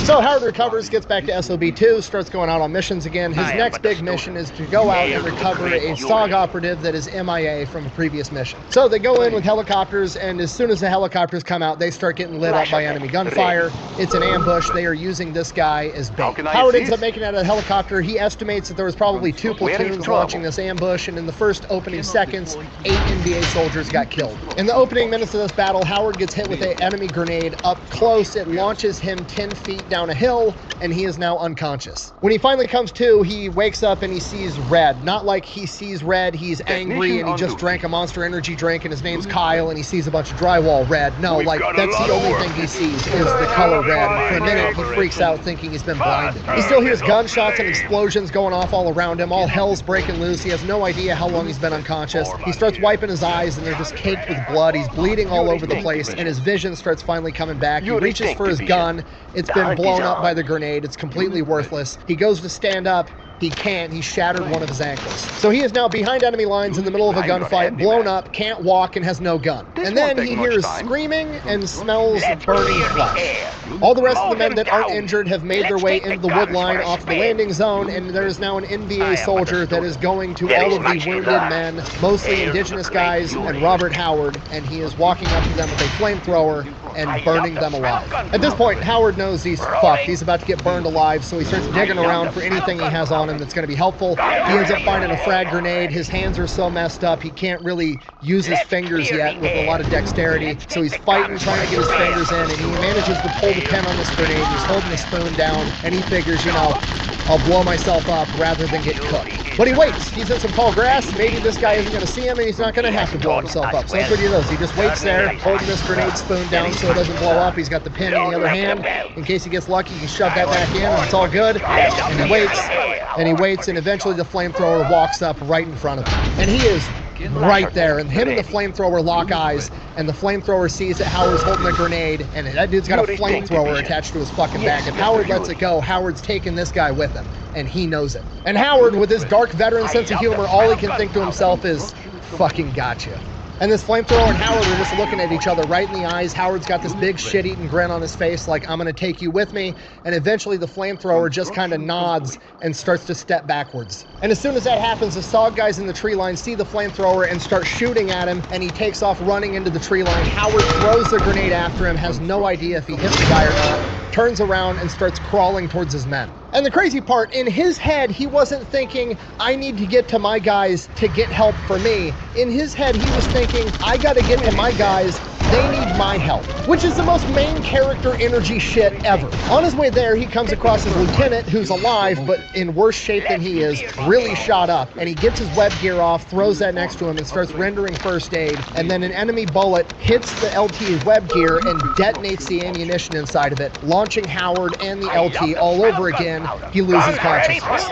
So Howard recovers, gets back to SOB2, starts going out on missions again. His next big mission is to go out and recover a SOG operative that is MIA from a previous mission. So they go in with helicopters, and as soon as the helicopters come out, they start getting lit up by enemy gunfire. It's an ambush. They are using this guy as bait. Howard ends up making it out of the helicopter. He estimates that there was probably 2 platoons launching this ambush, and in the first opening seconds, 8 NVA soldiers got killed. In the opening minutes of this battle, Howard gets hit with an enemy grenade up close. It launches him 10 feet down a hill, and he is now unconscious. When he finally comes to, he wakes up and he sees red. Not like he sees red, he's angry and he just drank a Monster Energy drink and his name's Kyle and he sees a bunch of drywall red. No, like, that's the only thing he sees is the color red. And for a minute, he freaks out thinking he's been blinded. He still hears gunshots and explosions going off all around him. All hell's breaking loose. He has no idea how long he's been unconscious. He starts wiping his eyes and they're just caked with blood. He's bleeding all over the place and his vision starts finally coming back. He reaches for his gun. It's been blown up by the grenade. It's completely worthless. He goes to stand up. He can't. He shattered one of his ankles. So he is now behind enemy lines in the middle of a gunfight, blown up, can't walk, and has no gun. And then he hears screaming and smells burning flesh. All the rest of the men that aren't injured have made their way into the wood line off the landing zone, and there is now an NVA soldier that is going to all of the wounded men, mostly indigenous guys, and Robert Howard, and he is walking up to them with a flamethrower and burning them alive. At this point, Howard knows he's fucked. He's about to get burned alive, so he starts digging around for anything he has on him that's going to be helpful. He ends up finding a frag grenade. His hands are so messed up, he can't really use his fingers yet with a lot of dexterity, so he's fighting, trying to get his fingers in, and he manages to pull the pin on this grenade. He's holding the spoon down, and he figures, you know, I'll blow myself up rather than get cooked. But he waits. He's in some tall grass. Maybe this guy isn't going to see him, and he's not going to have to blow himself up. So that's what he does. He just waits there, holding this grenade spoon down so it doesn't blow up. He's got the pin in the other hand. In case he gets lucky, he can shove that back in, and it's all good. And he waits, and eventually the flamethrower walks up right in front of him. And he is right there, and him and the flamethrower lock eyes, and the flamethrower sees that Howard's holding a grenade, and that dude's got a flamethrower attached to his fucking back. If Howard lets it go, Howard's taking this guy with him, and he knows it. And Howard, with his dark veteran sense of humor, all he can think to himself is, fucking gotcha. And this flamethrower and Howard are just looking at each other right in the eyes. Howard's got this big shit-eating grin on his face like, I'm going to take you with me. And eventually the flamethrower just kind of nods and starts to step backwards. And as soon as that happens, the SOG guys in the tree line see the flamethrower and start shooting at him, and he takes off running into the tree line. Howard throws the grenade after him, has no idea if he hit the guy or not, turns around and starts crawling towards his men. And the crazy part, in his head, he wasn't thinking, I need to get to my guys to get help for me. In his head, he was thinking, I gotta get to my guys they need my help, which is the most main character energy shit ever. On his way there, he comes across his lieutenant, who's alive, but in worse shape than he is, really shot up, and he gets his web gear off, throws that next to him, and starts rendering first aid, and then an enemy bullet hits the LT's web gear and detonates the ammunition inside of it, launching Howard and the LT all over again. He loses consciousness.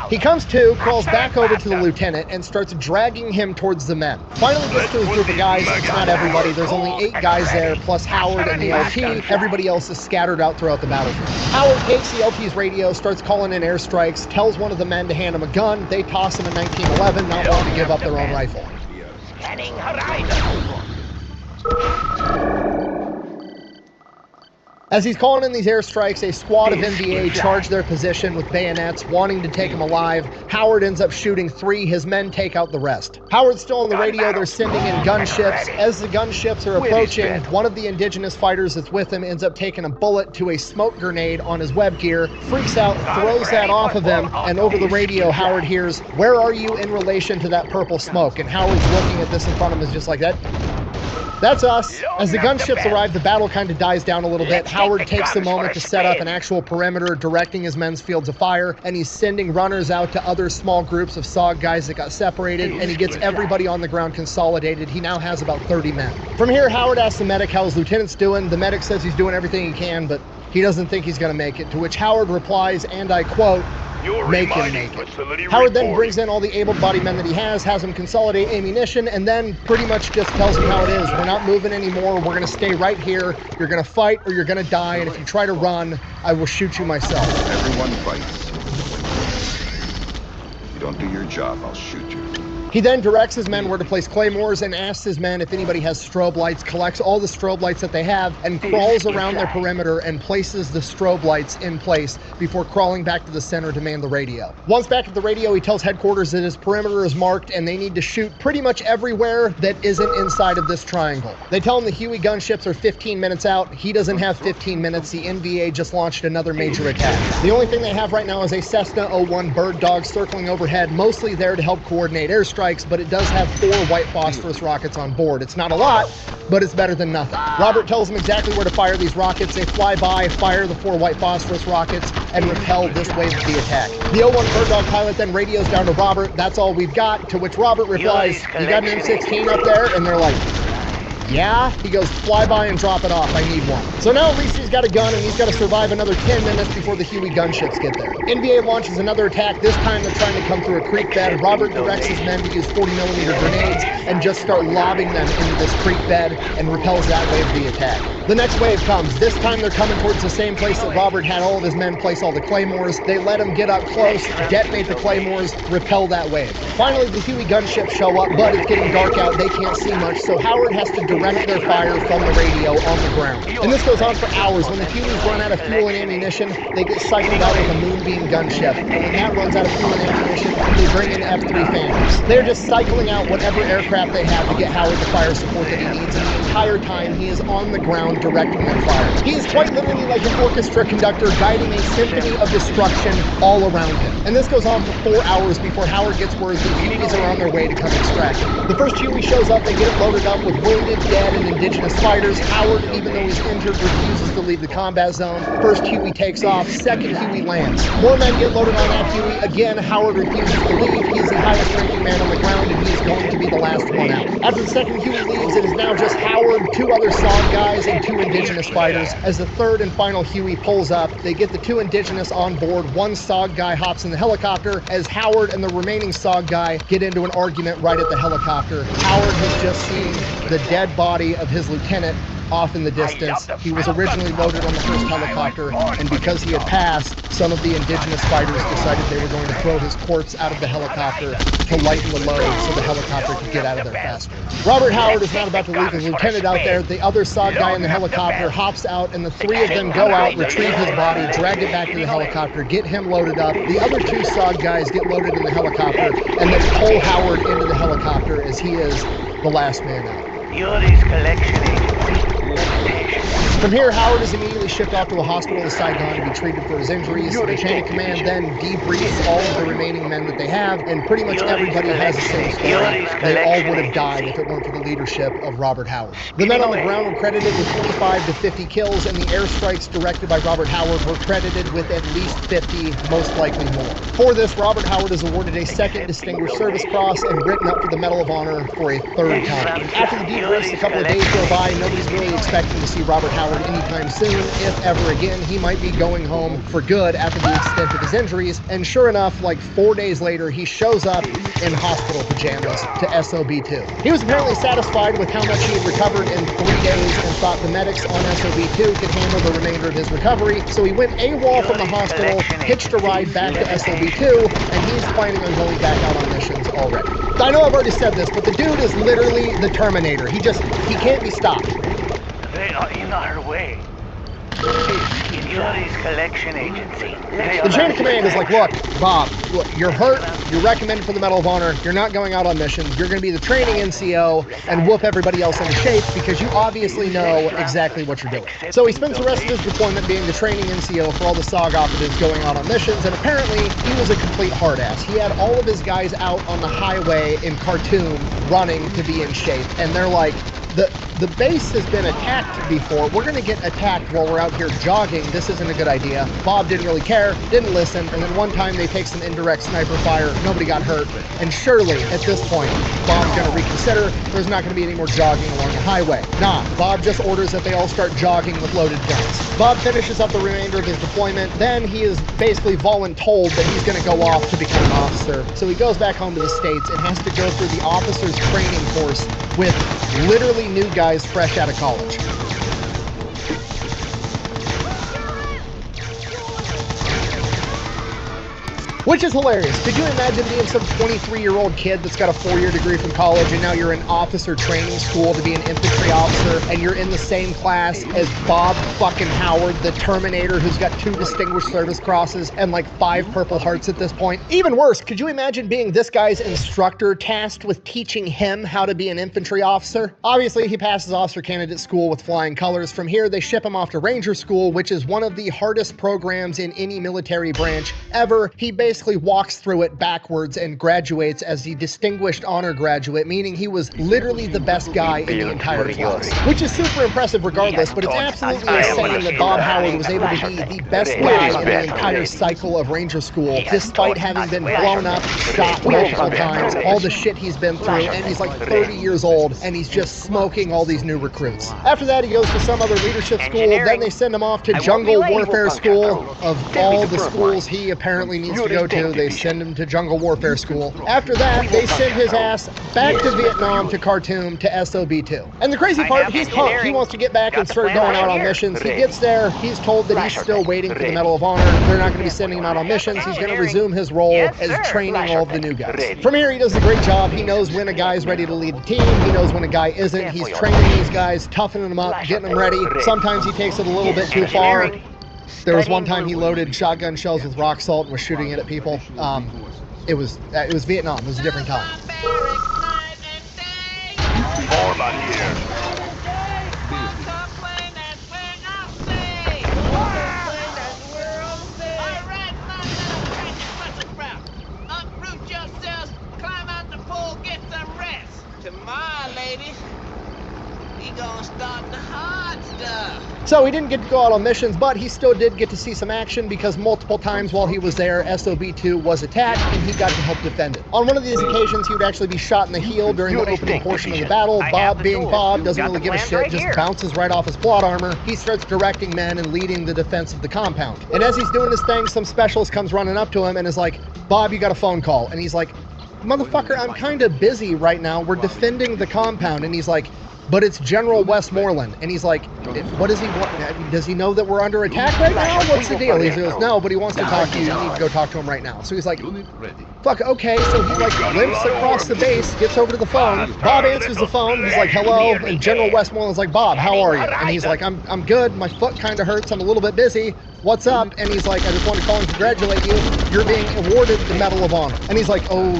He comes to, crawls back over to the lieutenant, and starts dragging him towards the men. Finally gets to his group of guys. It's not everybody. There's only 8 guys there, plus Howard and the LT. Everybody else is scattered out throughout the battlefield. Howard takes the LT's radio, starts calling in airstrikes, tells one of the men to hand him a gun. They toss him a 1911, not willing to give up their own rifle. Scanning horizon. As he's calling in these airstrikes, a squad of NVA charge their position with bayonets, wanting to take him alive. Howard ends up shooting 3. His men take out the rest. Howard's still on the radio. They're sending in gunships. As the gunships are approaching, one of the indigenous fighters that's with him ends up taking a bullet to a smoke grenade on his web gear, freaks out, throws that off of him, and over the radio, Howard hears, "Where are you in relation to that purple smoke?" And Howard's looking at this in front of him, is just like that. That's us. As the gunships arrive, the battle kind of dies down a little bit. Howard takes a moment to set up an actual perimeter, directing his men's fields of fire, and he's sending runners out to other small groups of SOG guys that got separated, and he gets everybody on the ground consolidated. He now has about 30 men. From here, Howard asks the medic how his lieutenant's doing. The medic says he's doing everything he can, but he doesn't think he's going to make it, to which Howard replies, and I quote, "Make him make it." Howard then brings in all the able-bodied men that he has them consolidate ammunition, and then pretty much just tells them how it is. We're not moving anymore. We're going to stay right here. You're going to fight or you're going to die, and if you try to run, I will shoot you myself. Everyone fights. If you don't do your job, I'll shoot you. He then directs his men where to place claymores and asks his men if anybody has strobe lights, collects all the strobe lights that they have, and crawls around their perimeter and places the strobe lights in place before crawling back to the center to man the radio. Once back at the radio, he tells headquarters that his perimeter is marked and they need to shoot pretty much everywhere that isn't inside of this triangle. They tell him the Huey gunships are 15 minutes out. He doesn't have 15 minutes. The NVA just launched another major attack. The only thing they have right now is a Cessna 01 Bird Dog circling overhead, mostly there to help coordinate airstrikes, but it does have 4 white phosphorus rockets on board. It's not a lot, but it's better than nothing. Robert tells them exactly where to fire these rockets. They fly by, fire the 4 white phosphorus rockets, and repel this wave of the attack. The 01 Bird Dog pilot then radios down to Robert, "That's all we've got," to which Robert replies, "You got an M16 up there?" And they're like, "Yeah." He goes, "Fly by and drop it off. I need one." So now at least he's got a gun, and he's got to survive another 10 minutes before the Huey gunships get there. NVA launches another attack. This time they're trying to come through a creek bed. Robert directs his men to use 40mm grenades and just start lobbing them into this creek bed and repels that wave of the attack. The next wave comes. This time they're coming towards the same place that Robert had all of his men place all the claymores. They let him get up close, detonate the claymores, repel that wave. Finally, the Huey gunships show up, but it's getting dark out. They can't see much, so Howard has to direct their fire from the radio on the ground. And this goes on for hours. When the Hueys run out of fuel and ammunition, they get cycled out with a Moonbeam gunship. And when that runs out of fuel and ammunition, they bring in F-3 Phantoms. They're just cycling out whatever aircraft they have to get Howard the fire support that he needs, and the entire time he is on the ground directing their fire. He is quite literally like an orchestra conductor guiding a symphony of destruction all around him. And this goes on for 4 hours before Howard gets word that Hueys are on their way to come extract him. The first Huey shows up, they get it loaded up with wounded, dead, and indigenous fighters. Howard, even though he's injured, refuses to leave the combat zone. First Huey takes off, second Huey lands. More men get loaded on that Huey. Again, Howard refuses to leave. He is the highest ranking man on the ground, and he is going to be the last one out. After the second Huey leaves, it is now just Howard, 2 other SOG guys, and 2 indigenous fighters. As the third and final Huey pulls up, they get the 2 indigenous on board. 1 SOG guy hops in the helicopter as Howard and the remaining SOG guy get into an argument right at the helicopter. Howard has just seen the dead body of his lieutenant off in the distance. He was originally loaded on the first helicopter, and because he had passed, some of the indigenous fighters decided they were going to throw his corpse out of the helicopter to lighten the load so the helicopter could get out of there faster. Robert Howard is not about to leave his lieutenant out there. The other SOG guy in the helicopter hops out, and the 3 of them go out, retrieve his body, drag it back to the helicopter, get him loaded up. The other 2 SOG guys get loaded in the helicopter, and then pull Howard into the helicopter as he is the last man out. Yuri's collection agency. From here, Howard is immediately shipped off to a hospital in Saigon to be treated for his injuries. The chain of command then debriefs all of the remaining men that they have, and pretty much everybody has the same story. They all would have died if it weren't for the leadership of Robert Howard. The men on the ground were credited with 25 to 50 kills, and the airstrikes directed by Robert Howard were credited with at least 50, most likely more. For this, Robert Howard is awarded a second Distinguished Service Cross and written up for the Medal of Honor for a third time. After the debriefs, a couple of days go by. Nobody's really expecting to see Robert Howard anytime soon. If ever again, he might be going home for good after the extent of his injuries. And sure enough, like 4 days later, he shows up in hospital pajamas to SOB2. He was apparently satisfied with how much he had recovered in 3 days and thought the medics on SOB2 could handle the remainder of his recovery. So he went AWOL from the hospital, hitched a ride back to SOB2, and he's planning on going back out on missions already. I know I've already said this, but the dude is literally the Terminator. He can't be stopped. They are in our way. Securities Collection Agency. The chain of command is like, look, Bob, look, you're hurt, you're recommended for the Medal of Honor, you're not going out on missions, you're going to be the training NCO and whoop everybody else into shape because you obviously know exactly what you're doing. So he spends the rest of his deployment being the training NCO for all the SOG operatives going out on missions, and apparently he was a complete hard ass. He had all of his guys out on the highway in Khartoum running to be in shape, and they're like, the base has been attacked before. We're going to get attacked while we're out here jogging. This isn't a good idea. Bob didn't really care, didn't listen, and then one time they take some indirect sniper fire. Nobody got hurt. And surely, at this point, Bob's going to reconsider. There's not going to be any more jogging along the highway. Nah, Bob just orders that they all start jogging with loaded guns. Bob finishes up the remainder of his deployment. Then he is basically voluntold that he's going to go off to become an officer. So he goes back home to the States and has to go through the officer's training course with literally new guys fresh out of college. Which is hilarious. Could you imagine being some 23-year-old kid that's got a 4-year degree from college and now you're in officer training school to be an infantry officer and you're in the same class as Bob fucking Howard, the Terminator, who's got 2 Distinguished Service Crosses and like 5 Purple Hearts at this point? Even worse, could you imagine being this guy's instructor tasked with teaching him how to be an infantry officer? Obviously, he passes officer candidate school with flying colors. From here, they ship him off to Ranger School, which is one of the hardest programs in any military branch ever. He basically walks through it backwards and graduates as the Distinguished Honor Graduate, meaning he was literally the best guy in the entire class, which is super impressive regardless, but it's absolutely insane that Bob Howard was able to be the best guy in the entire cycle of Ranger School, despite having been blown up, shot multiple times, all the shit he's been through, and he's like 30 years old, and he's just smoking all these new recruits. After that, he goes to some other leadership school, then they send him off to Jungle Warfare School. Of all the schools he apparently needs to go to, they send him to Jungle Warfare School. After that, they send his ass back to Vietnam, to Khartoum, to SOB2. And the crazy part, he's pumped. He wants to get back and start going out on missions. He gets there, he's told that he's still waiting for the Medal of Honor. They're not going to be sending him out on missions. He's going to resume his role as training all of the new guys. From here, he does a great job. He knows when a guy's ready to lead the team. He knows when a guy isn't. He's training these guys, toughening them up, getting them ready. Sometimes he takes it a little bit too far. There was one time he loaded shotgun shells with rock salt and was shooting it at people. It was Vietnam. It was a different time. So he didn't get to go out on missions, but he still did get to see some action because multiple times while he was there, SOB2 was attacked and he got to help defend it. On one of these occasions, he would actually be shot in the heel during the opening portion of the battle. Bob, being Bob, doesn't really give a shit, just bounces right off his plot armor. He starts directing men and leading the defense of the compound. And as he's doing his thing, some specialist comes running up to him and is like, "Bob, you got a phone call." And he's like, "Motherfucker, I'm kind of busy right now. We're defending the compound." And he's like, "But it's General Westmoreland." And he's like, "What does he want? Does he know that we're under attack right now? What's the deal?" He goes, "No, but he wants to talk to you. You need to go talk to him right now." So he's like, "Fuck, okay." So he like limps across the base, gets over to the phone. Bob answers the phone. He's like, "Hello." And General Westmoreland's like, "Bob, how are you?" And he's like, I'm good. My foot kind of hurts. I'm a little bit busy. What's up?" And he's like, "I just want to call and congratulate you. You're being awarded the Medal of Honor." And he's like, "Oh,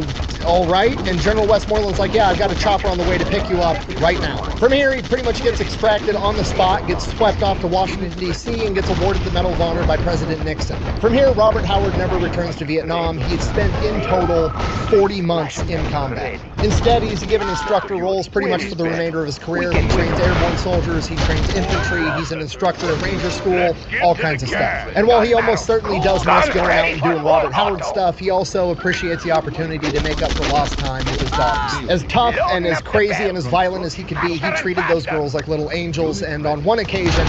all right? And General Westmoreland's like, yeah, I've got a chopper on the way to pick you up right now. From here, he pretty much gets extracted on the spot, gets swept off to Washington, D.C., and gets awarded the Medal of Honor by President Nixon. From here, Robert Howard never returns to Vietnam. He'd spent in total 40 months in combat. Instead, he's given instructor roles pretty much for the remainder of his career. He trains airborne soldiers, he trains infantry, he's an instructor at Ranger School, all kinds of stuff. And while he almost certainly does miss going out and doing Robert Howard stuff, he also appreciates the opportunity to make up for lost time with his daughters. As tough and as crazy and as violent as he could be, he treated those girls like little angels, and on one occasion,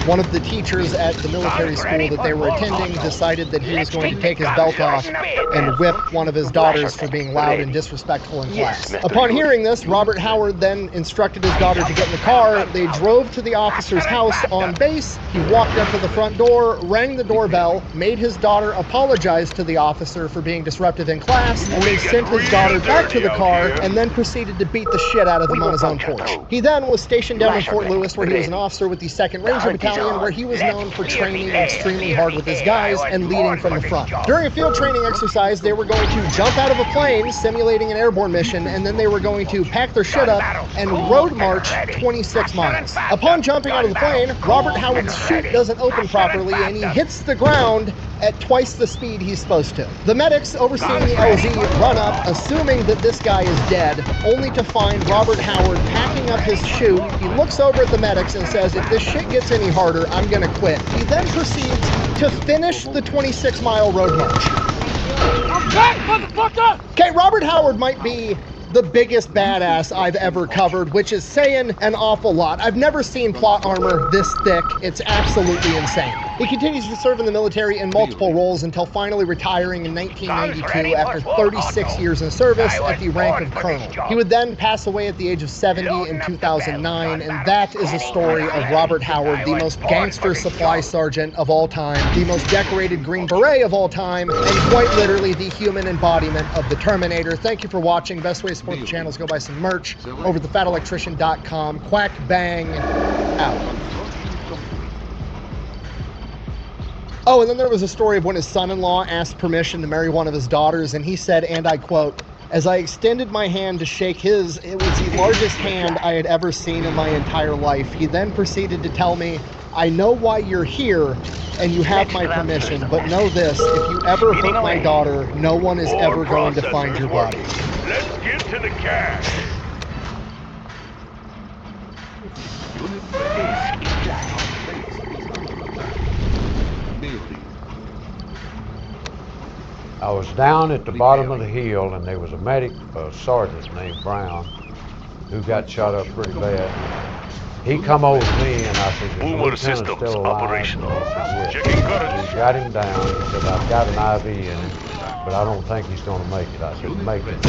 one of the teachers at the military school that they were attending decided that he was going to take his belt off and whip one of his daughters for being loud and disrespectful in class. Upon hearing this, Robert Howard then instructed his daughter to get in the car. They drove to the officer's house on base. He walked up to the front door, rang the doorbell, made his daughter apologize to the officer for being disruptive in class, and then sent his daughter back to the car and then proceeded to beat the shit out of him on his own porch. He then was stationed down in Fort Lewis, where he was an officer with the 2nd Ranger Battalion, where he was known for training extremely hard with his guys and leading from the front. During a field training exercise, they were going to jump out of a plane, simulating an airborne mission, and then they were going to pack their shit up and road march 26 miles. Upon jumping out of the plane, Robert Howard's chute doesn't open properly, and he hits the ground at twice the speed he's supposed to. The medics overseeing the LZ run up, assuming that this guy is dead, only to find Robert Howard packing up his chute. He looks over at the medics and says, if this shit gets any harder, I'm gonna quit. He then proceeds to finish the 26-mile road march. I'm back, motherfucker! Okay, Robert Howard might be the biggest badass I've ever covered, which is saying an awful lot. I've never seen plot armor this thick. It's absolutely insane. He continues to serve in the military in multiple roles until finally retiring in 1992 after 36 years in service at the rank of colonel. He would then pass away at the age of 70 in 2009, and that is a story of Robert Howard, the most gangster supply sergeant of all time, the most decorated Green Beret of all time, and quite literally the human embodiment of the Terminator. Thank you for watching. Best way to support the channel is go buy some merch over at thefatelectrician.com. Quack bang out. Oh, and then there was a story of when his son-in-law asked permission to marry one of his daughters, and he said, and I quote, as I extended my hand to shake his, it was the largest hand I had ever seen in my entire life. He then proceeded to tell me, I know why you're here, and you have my permission, but know this, if you ever hurt my daughter, no one is ever going to find your body. Let's get to the cash. I was down at the bottom of the hill, and there was a medic, a sergeant named Brown, who got shot up pretty bad. He come over to me, and I said, is the lieutenant still alive? Operational. And he said, yes. He got him down. He said, I've got an IV in him, but I don't think he's going to make it. I said, make it.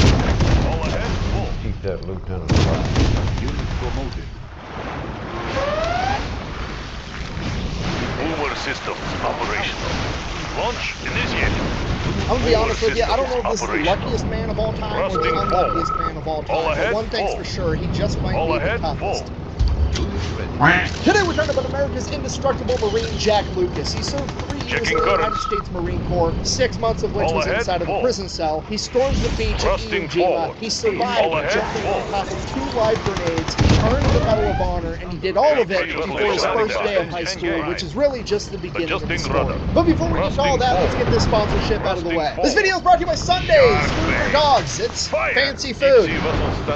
Keep that lieutenant alive. Unit promoted. Boomer systems operational. Launch initiated. I'm gonna be honest with you, I don't know if this is the luckiest man of all time or the unluckiest man of all time, but one thing's for sure, he just might be the toughest. Today we're talking about America's indestructible Marine, Jack Lucas. He served 3 years in the United States Marine Corps, 6 months of which was inside of a prison cell. He stormed the beach at Iwo Jima. He survived jumping on top of 2 live grenades. He earned the Medal of Honor, and he did all of it before his first day of high school, which is really just the beginning of the story. But before we get to all that, let's get this sponsorship out of the way. This video is brought to you by Sundays, food for dogs. It's fancy food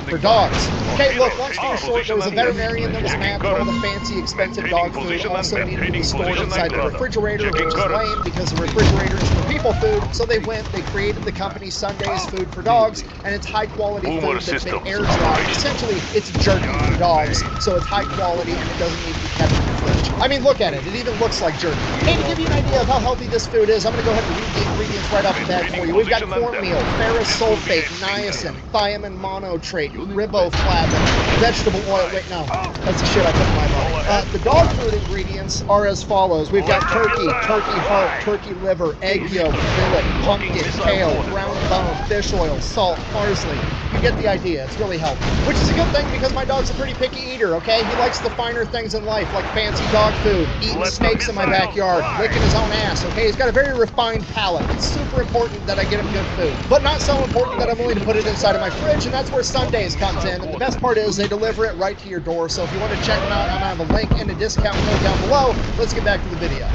for dogs. Okay, look, long story short, there was a veterinarian that was mad that all the fancy, expensive dog food also needed to be stored inside the refrigerator, which is lame because the refrigerator is for people food. So they created the company Sundays Food for Dogs, and it's high quality food that's been air dried. Essentially, it's jerky for dogs, so it's high quality and it doesn't need to be kept in the fridge. I mean, look at it. It even looks like jerky. Hey, to give you an idea of how healthy this food is, I'm going to go ahead and read the ingredients right off the bat for you. We've got cornmeal, ferrous sulfate, niacin, thiamine monotrate, riboflavin, vegetable oil. Wait, no, that's the shit I put in my mouth. The dog food ingredients are as follows. We've got turkey heart, turkey liver, egg yolk, billet, pumpkin, kale, ground bone, fish oil, salt, parsley, You get the idea. It's really healthy. Which is a good thing because my dog's a pretty picky eater, okay? He likes the finer things in life, like fancy dog food, eating snakes in my backyard, licking his own ass, okay? He's got a very refined palate. It's super important that I get him good food. But not so important that I'm willing to put it inside of my fridge, and that's where Sundays comes in. And the best part is they deliver it right to your door, so if you want to check them out, I'm going to have a link and a discount code down below. Let's get back to the video.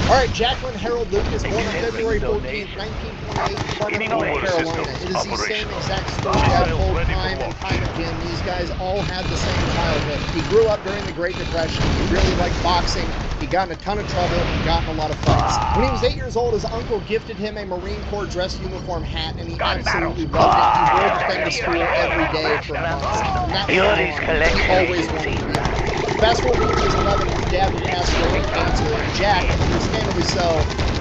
Alright, Jacqueline Harold Luke is born on February 14th, 1928 in North Carolina. It is the same exact story I've told time and time again. These guys all had the same childhood. He grew up during the Great Depression. He really liked boxing. He got in a ton of trouble. He got in a lot of fights. When he was 8 years old, his uncle gifted him a Marine Corps dress uniform hat, and he absolutely loved it. He wore the thing to school every day for months. And that was long. He always wanted to be. Fast forward when he was 11, his dad would pass away from cancer, and Jack, understandably so,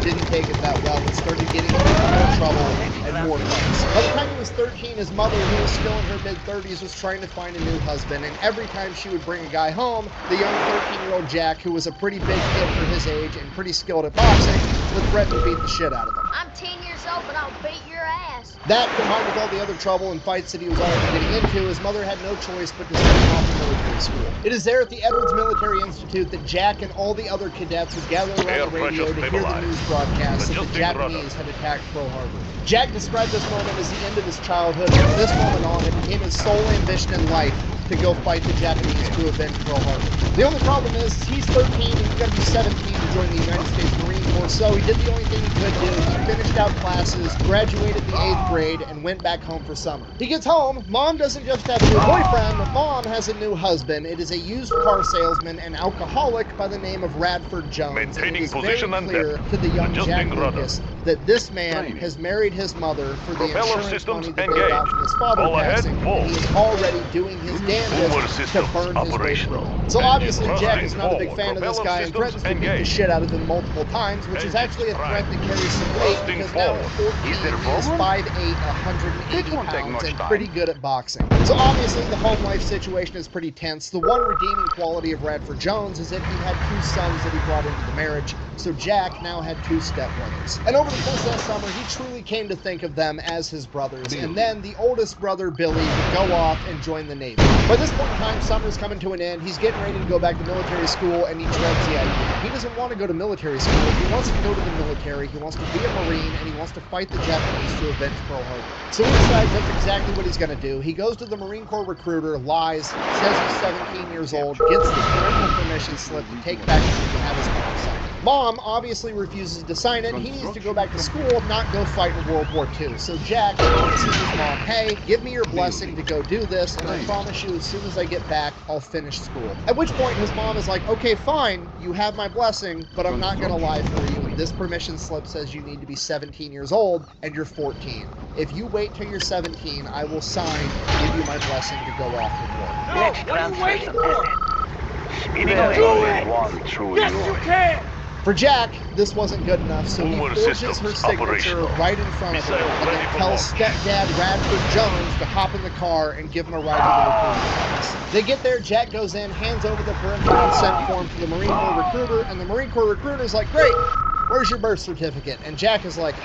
didn't take it that well and started getting into more trouble and more fights. By the time he was 13, his mother, who was still in her mid-30s, was trying to find a new husband, and every time she would bring a guy home, the young 13-year-old Jack, who was a pretty big kid for his age and pretty skilled at boxing, would threaten to beat the shit out of him. I'm 10 years old, but I'll beat your ass. That, combined with all the other trouble and fights that he was already getting into, his mother had no choice but to send him off to military school. It is there at the Edwards Military Institute that Jack and all the other cadets would gather around the radio to hear the news broadcast that the Japanese had attacked Pearl Harbor. Jack described this moment as the end of his childhood, and from this moment on, it became his sole ambition in life to go fight the Japanese to avenge Pearl Harbor. The only problem is he's 13 and he's got to be 17 to join the United States Marine Corps, so he did the only thing he could do. He finished out classes, graduated the 8th grade, and went back home for summer. He gets home, Mom doesn't just have a new boyfriend, Mom has a new husband. It is a used car salesman and alcoholic by the name of Radford Jones, and it is very clear to the young Jack Lucas that this man has married his mother for the insurance money that they got from his father passing, and he is already doing his damnedest to burn his way through. So obviously Jack is not a big fan of this guy and threatens to beat the shit out of him multiple times, which is actually a threat that carries some weight because now at 14 he is 5'8", 180 pounds and pretty good at boxing. So obviously the home life situation is pretty tense. The one redeeming quality of Radford Jones is that he had 2 sons that he brought into the marriage, so Jack now had 2 stepbrothers. And over the course of that summer, he truly came to think of them as his brothers, and then the oldest brother, Billy, would go off and join the Navy. By this point in time, summer's coming to an end. He's getting ready to go back to military school, and he dreads the idea. He doesn't want to go to military school. He wants to go to the military. He wants to be a Marine, and he wants to fight the Japanese to avenge Pearl Harbor. So he decides that's exactly what he's going to do. He goes to the Marine Corps recruiter, lies, says he's 17 years old, gets the parental permission slip to take back and have his mom sign it. Mom obviously refuses to sign it. He needs to go back to school, not go fight in World War II. So Jack promises his mom, hey, give me your blessing to go do this, and I promise you as soon as I get back, I'll finish school. At which point his mom is like, okay, fine, you have my blessing, but I'm not going to lie for you. This permission slip says you need to be 17 years old, and you're 14. If you wait till you're 17, I will sign and give you my blessing to go off to war. No, what are you waiting for? Yes, you can! For Jack, this wasn't good enough, so he forges her signature right in front of her and then tells stepdad Radford Jones to hop in the car and give him a ride to the recruiting office. They get there, Jack goes in, hands over the parental consent form to the Marine Corps recruiter, and the Marine Corps recruiter is like, great, where's your birth certificate? And Jack is like,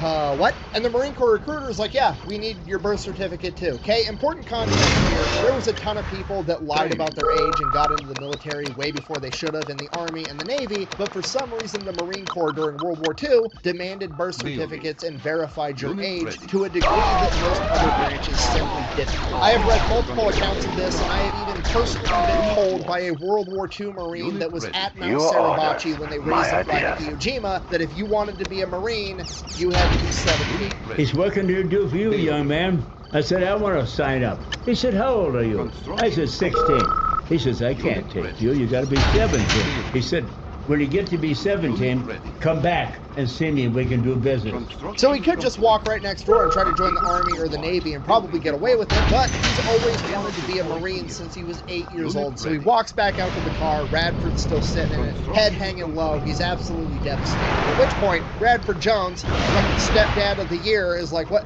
what? And the Marine Corps recruiter is like, yeah, we need your birth certificate too. Okay, important context here. There was a ton of people that lied about their age and got into the military way before they should have in the Army and the Navy, but for some reason the Marine Corps during World War II demanded birth certificates and verified your age to a degree that most other branches simply didn't. I have read multiple accounts of this, and I have even personally been told by a World War II Marine that was at Mount Suribachi when they raised the flag at Iwo Jima that if you wanted to be a Marine, you had to be 17. It's what can you do for you, young man? I said, I want to sign up. He said, how old are you? I said, 16. He says, I can't take you. You got to be 17. He said, when you get to be 17, come back and see me and we can do business. So he could just walk right next door and try to join the Army or the Navy and probably get away with it, but he's always wanted to be a Marine since he was 8 years old. So he walks back out to the car, Radford's still sitting in it, head hanging low, he's absolutely devastated. At which point, Radford Jones, fucking stepdad of the year, is like, what?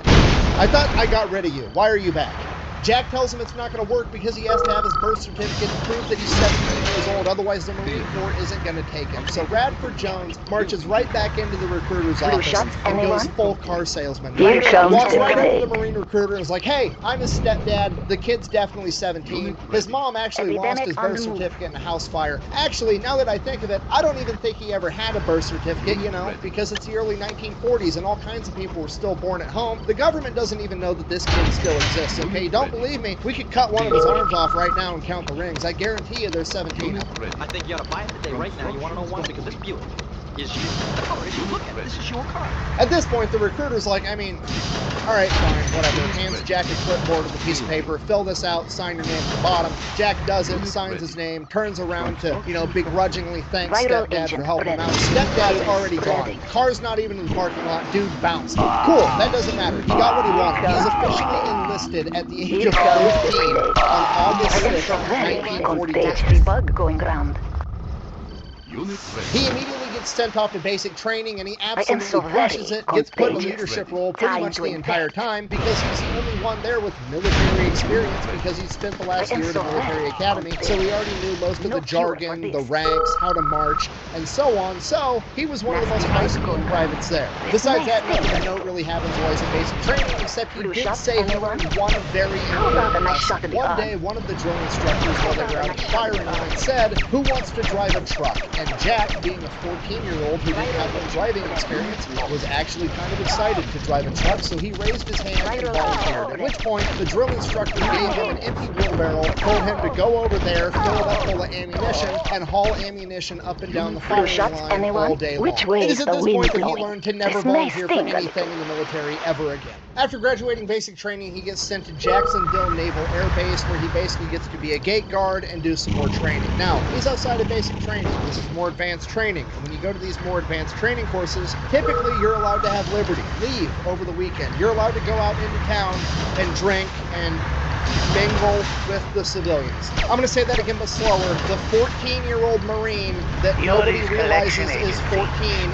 I thought I got rid of you. Why are you back? Jack tells him it's not going to work because he has to have his birth certificate to prove that he's 17 years old, otherwise the Marine Corps isn't going to take him. So Radford Jones marches right back into the recruiter's office and goes full car salesman. Walks right up to the Marine recruiter and is like, hey, I'm his stepdad. The kid's definitely 17. His mom actually lost his birth certificate in a house fire. Actually, now that I think of it, I don't even think he ever had a birth certificate, you know, because it's the early 1940s and all kinds of people were still born at home. The government doesn't even know that this kid still exists, okay? You don't believe me? We could cut one of his arms off right now and count the rings. I guarantee you there's 17 of them. I think you ought to buy it today right now. You want to know why? Because this Buick is you. The color is you. Look at it. This is your car. At this point, the recruiter's like, I mean, all right, fine, whatever. Hands Jack a clipboard with a piece of paper. Fill this out, sign your name at the bottom. Jack does it, signs his name, turns around to, you know, begrudgingly thanks Stepdad for helping him out. Stepdad's already gone. Car's not even in the parking lot. Dude bounced. Cool, that doesn't matter. He got what he wanted. He's officially enlisted at the age of 15 on August 6th, 1942. Bug going round. He immediately gets sent off to basic training and he absolutely crushes it, gets put in a leadership role pretty much the entire time because he's the only one there with military experience because he spent the last year at a military academy, so he already knew most of the jargon, the ranks, how to march, and so on, so he was one of the most high-school privates there. Besides that, nothing of note really happens while he's in basic training, except he did say he learned one very important lesson. One day, one of the drill instructors, while they were out at the firing line, said, "Who wants to drive a truck?" And Jack, being a 14-year-old who didn't have any driving experience, was actually kind of excited to drive a truck, so he raised his hand and volunteered, at which point the drill instructor gave him an empty wheelbarrow, told him to go over there, fill it up full of ammunition, and haul ammunition up and down the firing line all day long. It is at this point that he learned to never volunteer for anything in the military ever again. After graduating basic training, he gets sent to Jacksonville Naval Air Base, where he basically gets to be a gate guard and do some more training. Now, he's outside of basic training. This is more advanced training. And when you go to these more advanced training courses, typically you're allowed to have liberty, leave over the weekend. You're allowed to go out into town and drink and mingle with the civilians. I'm going to say that again, but slower. The 14-year-old Marine that nobody realizes is 14,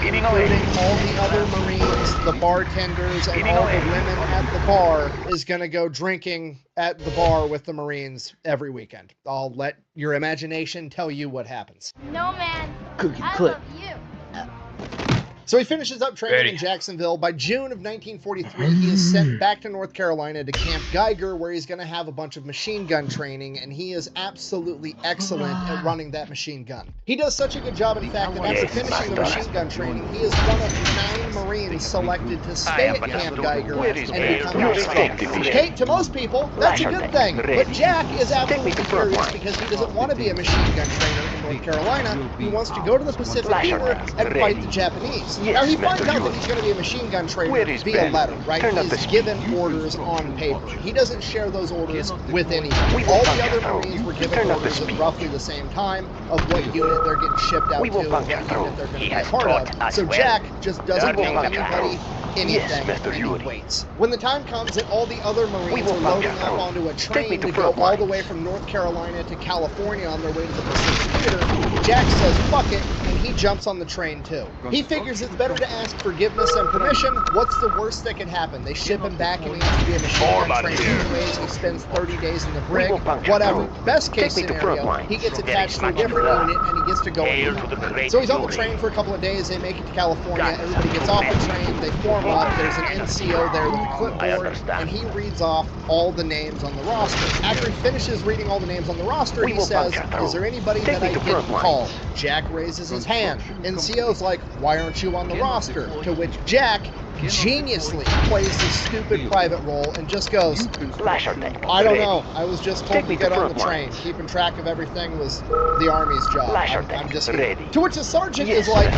including all the other Marines, the bartenders, and all the women at the bar, is going to go drinking at the bar with the Marines every weekend. I'll let your imagination tell you what happens. No, man. I love you. So he finishes up training in Jacksonville. By June of 1943, he is sent back to North Carolina to Camp Geiger, where he's going to have a bunch of machine gun training, and he is absolutely excellent at running that machine gun. He does such a good job, in fact, that after finishing the machine gun training, he is one of 9 Marines selected to stay at Camp Geiger and become an instructor. Okay, to most people, that's a good thing, but Jack is absolutely furious because he doesn't want to be a machine gun trainer in North Carolina. He wants to go to the Pacific Theater and fight the Japanese. Now, he finds out that he's going to be a machine gun trainer via letter, right? He's given orders on paper. He doesn't share those orders with anyone. All the other Marines were given orders at roughly the same time of what unit they're getting shipped out to, what unit they're going to be a part of. So Jack just doesn't tell anybody anything, and he waits. When the time comes that all the other Marines are loading up onto a train to go all the way from North Carolina to California on their way to the Pacific Theater, Jack says fuck it, and he jumps on the train too. He figures it's better to ask forgiveness and permission. What's the worst that could happen? They ship him back and he has to be a machine gun trainer anyways. He spends 30 days in the brig. Whatever. Best case scenario, he gets attached to a different unit and he gets to go in. So he's on the train for a couple of days. They make it to California. Everybody gets off the train. They form up. There's an NCO there with a clipboard, and he reads off all the names on the roster. After he finishes reading all the names on the roster, he says, "Is there anybody that I didn't call?" Jack raises his hand. NCO's like, "Why aren't you on the roster?" To which Jack geniusly plays his stupid private role and just goes, "I don't know. I was just told to get on the train. Keeping track of everything was the Army's job. I'm just here." To which the sergeant is like,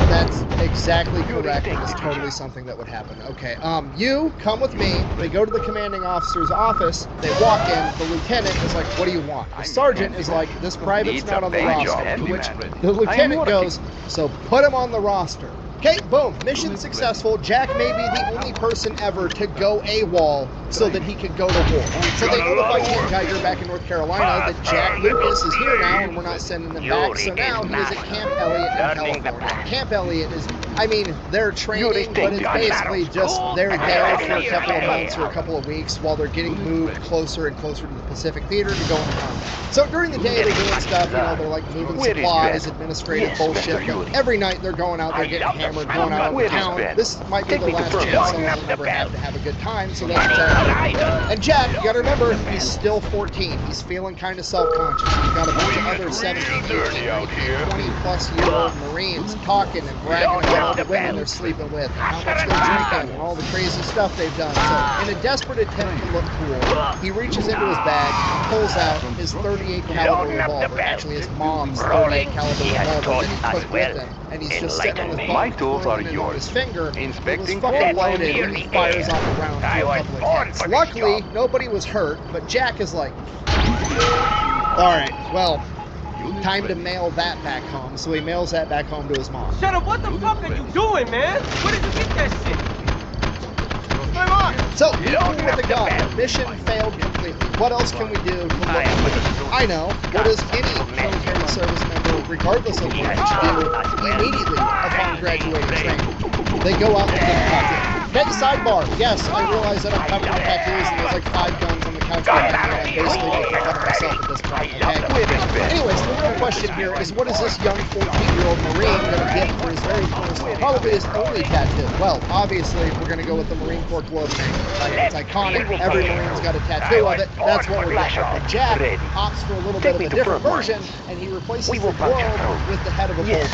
"That's exactly correct. It's totally something that would happen. Okay, you come with me." They go to the commanding officer's office. They walk in. The lieutenant is like, "What do you want?" The sergeant is like, "This private's not on the roster." To which the lieutenant goes, "So put him on the roster." Okay, boom, mission successful. Jack may be the only person ever to go AWOL so that he could go to war. So they notify Camp Geiger back in North Carolina that Jack Lucas is here now and we're not sending him back. So now he is at Camp Elliott in California. Camp Elliott is I mean, they're training, but it's basically just they're there for a couple of months or a couple of weeks while they're getting moved closer and closer to the Pacific Theater to go into combat. So during the day, they're doing stuff, you know, they're like moving supplies, administrative bullshit, but every night they're going out, they're getting hammered, going out of town. This might be the last chance some of them ever have to have a good time, so that's exactly what they do. And Jack, you gotta remember, he's still 14. He's feeling kind of self-conscious. He's got a bunch of other 17, 18, 19, 20-plus-year-old Marines talking and bragging about all the women they're sleeping with, and how much they're drinking, and all the crazy stuff they've done. So, in a desperate attempt to look cool, he reaches into his bag and pulls out his 38 caliber revolver, actually his mom's 38 caliber revolver that he took with him, and he's just sitting on his bum, twirling it on his finger. It was fucking loaded, and he fires off a round through a couple of hits. Luckily, nobody was hurt, but Jack is like, alright, well, time to mail that back home. So he mails that back home to his mom. Shut up, what the fuck are you doing, man? Where did you get that shit? Come on! So, be cool with the gun. Mission failed completely. What else can we do to look cool? I know. What does any military service member, regardless of what you do, immediately upon graduating training? They go out and get a tattoo. Okay, sidebar. Yes, I realize that I'm covered in tattoos and there's like 5 guns on the couch behind me, and I'm basically making fun of myself at this point, okay? Anyways, the real question here is, what is this young 14-year-old Marine going to get for his very first, probably his only tattoo? Well, obviously, we're going to go with the Marine Corps clothing. It's iconic. Every Marine's got a tattoo of it. That's what we're getting. And Jack opts for a little bit of a different version, and he replaces the globe with the head of a bulldog.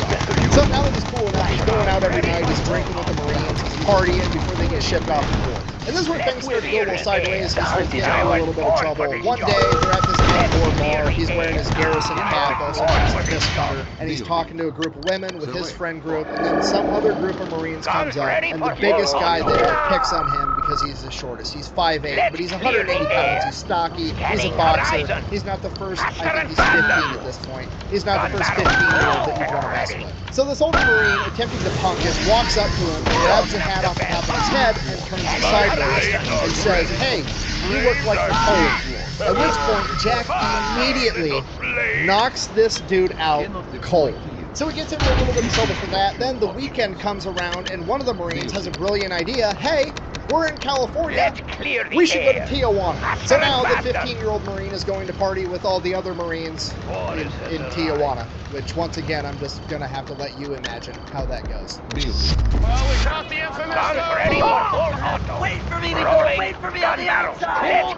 So now that he's cool enough, he's going out every night, he's drinking with the Marines, he's partying before they get shipped off the board. And this is where things start to go a little sideways. He starts getting into a little bit of trouble. One day, they're at this outdoor bar. He's wearing his garrison cap, also has a fist cutter, and he's talking to a group of women with his friend group, and then some other group of Marines comes up, and the biggest guy there picks on him because he's the shortest. He's 5'8", but he's 180 pounds. He's stocky. He's a boxer. He's not the first, I think he's 15 at this point. He's not the first 15-year-old that you'd want to mess with. So this older Marine, attempting to punk him, walks up to him, grabs the hat off the top of his head, and turns it sideways, and says, "Hey, you look like you're Polish." At which point, Jack immediately knocks this dude out cold. So he gets into a little bit of trouble for that. Then the weekend comes around, and one of the Marines has a brilliant idea. Hey, we're in California. We should go to Tijuana. So now the 15-year-old Marine is going to party with all the other Marines in Tijuana, which once again, I'm just going to have to let you imagine how that goes. Well, we got the infamous Wait for me to go. Wait for me on the outside.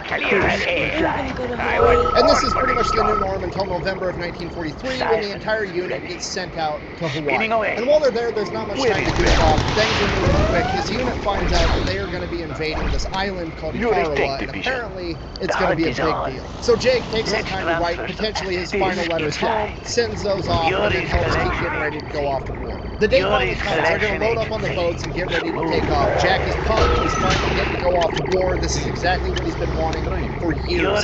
And this is pretty much the new norm until November of 1943, when the entire unit gets sent out to Hawaii. And while they're there, there's not much time to goof off. Things are moving quick. His unit finds out that they are going to be invading this island called Tarawa, and apparently it's going to be a big deal. So Jake takes his time to write potentially his final letters home, sends those off, and then helps keep getting ready to go off to war. The day finally comes, they're going to load up on the boats and get ready to take off. Jack is pumped, he's finally getting to go off to war. This is exactly what he's been wanting for years.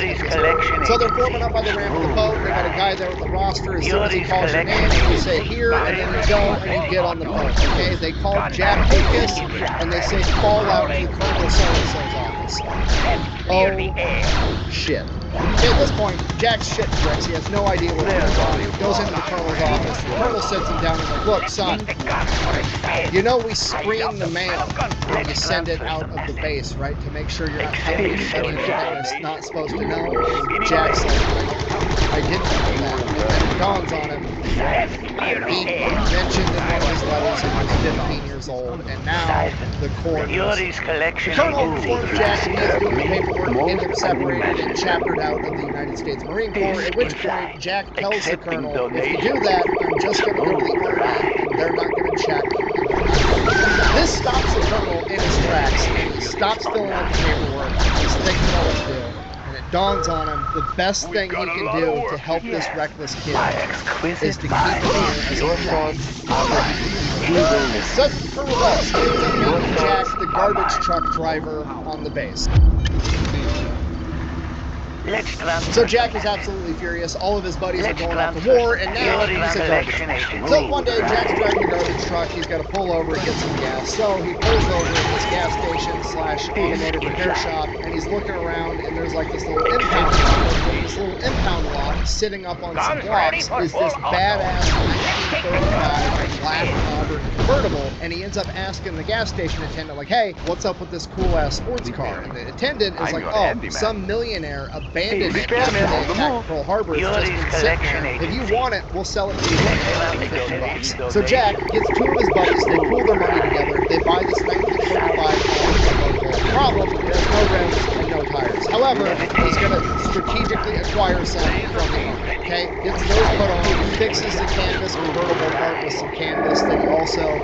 So they're forming up by the ramp of the boat, they got a guy there with the roster. As soon as he calls your name, you say here, and then you go and you get on the boat, okay? They call Jack Lucas, and they say fall out to the Colonel so-and-so's office. Oh, shit. Okay, at this point, Jack's shit bricks. He has no idea what's going on. He goes into the Colonel's office. The Colonel sits him down and is like, look, son, you know we screen the mail when you send it out of the base, right? To make sure you're not telling anybody anything that's not supposed to know. And Jack's like, I didn't know that. And then it dawns on him. He mentioned in one of his letters he was 15 years old, and now the Corps knows. The Colonel informs Jack and he is doing the paperwork to get him separated and chaptered out of the United States Marine Corps, at which point Jack tells the Colonel, if you do that, I'm just going to go to the Army, and they're not going to check. This stops the Colonel in his tracks, and he stops filling out the paperwork, he's thinking about what to do. It dawns on him the best thing he can do to help this reckless kid is to keep him as a friend. So that's what the Colonel does. He ends up making Jack the garbage truck driver on the base. So Jack is absolutely furious. All of his buddies are going off to war, and now he's a garbage truck. So one day, Jack's driving a garbage truck. He's got to pull over and get some gas. So he pulls over at this gas station slash automotive repair shop, and he's looking around, and there's like this little impound lot. And this little impound lot sitting up on some blocks is this badass 1935 black Auburn convertible, and he ends up asking the gas station attendant, like, hey, what's up with this cool-ass sports car? And the attendant is like, oh, some millionaire abandoned it after they attacked Pearl Harbor. It's just been sitting there. If you want it, we'll sell it to you for $50. So Jack gets two of his buddies, they pool their money together, they buy this 1935 convertible. Problem, it has no rims and no tires. However, he's going to strategically acquire some from the Army, okay? Gets those put on, fixes the canvas convertible part with some canvas that he also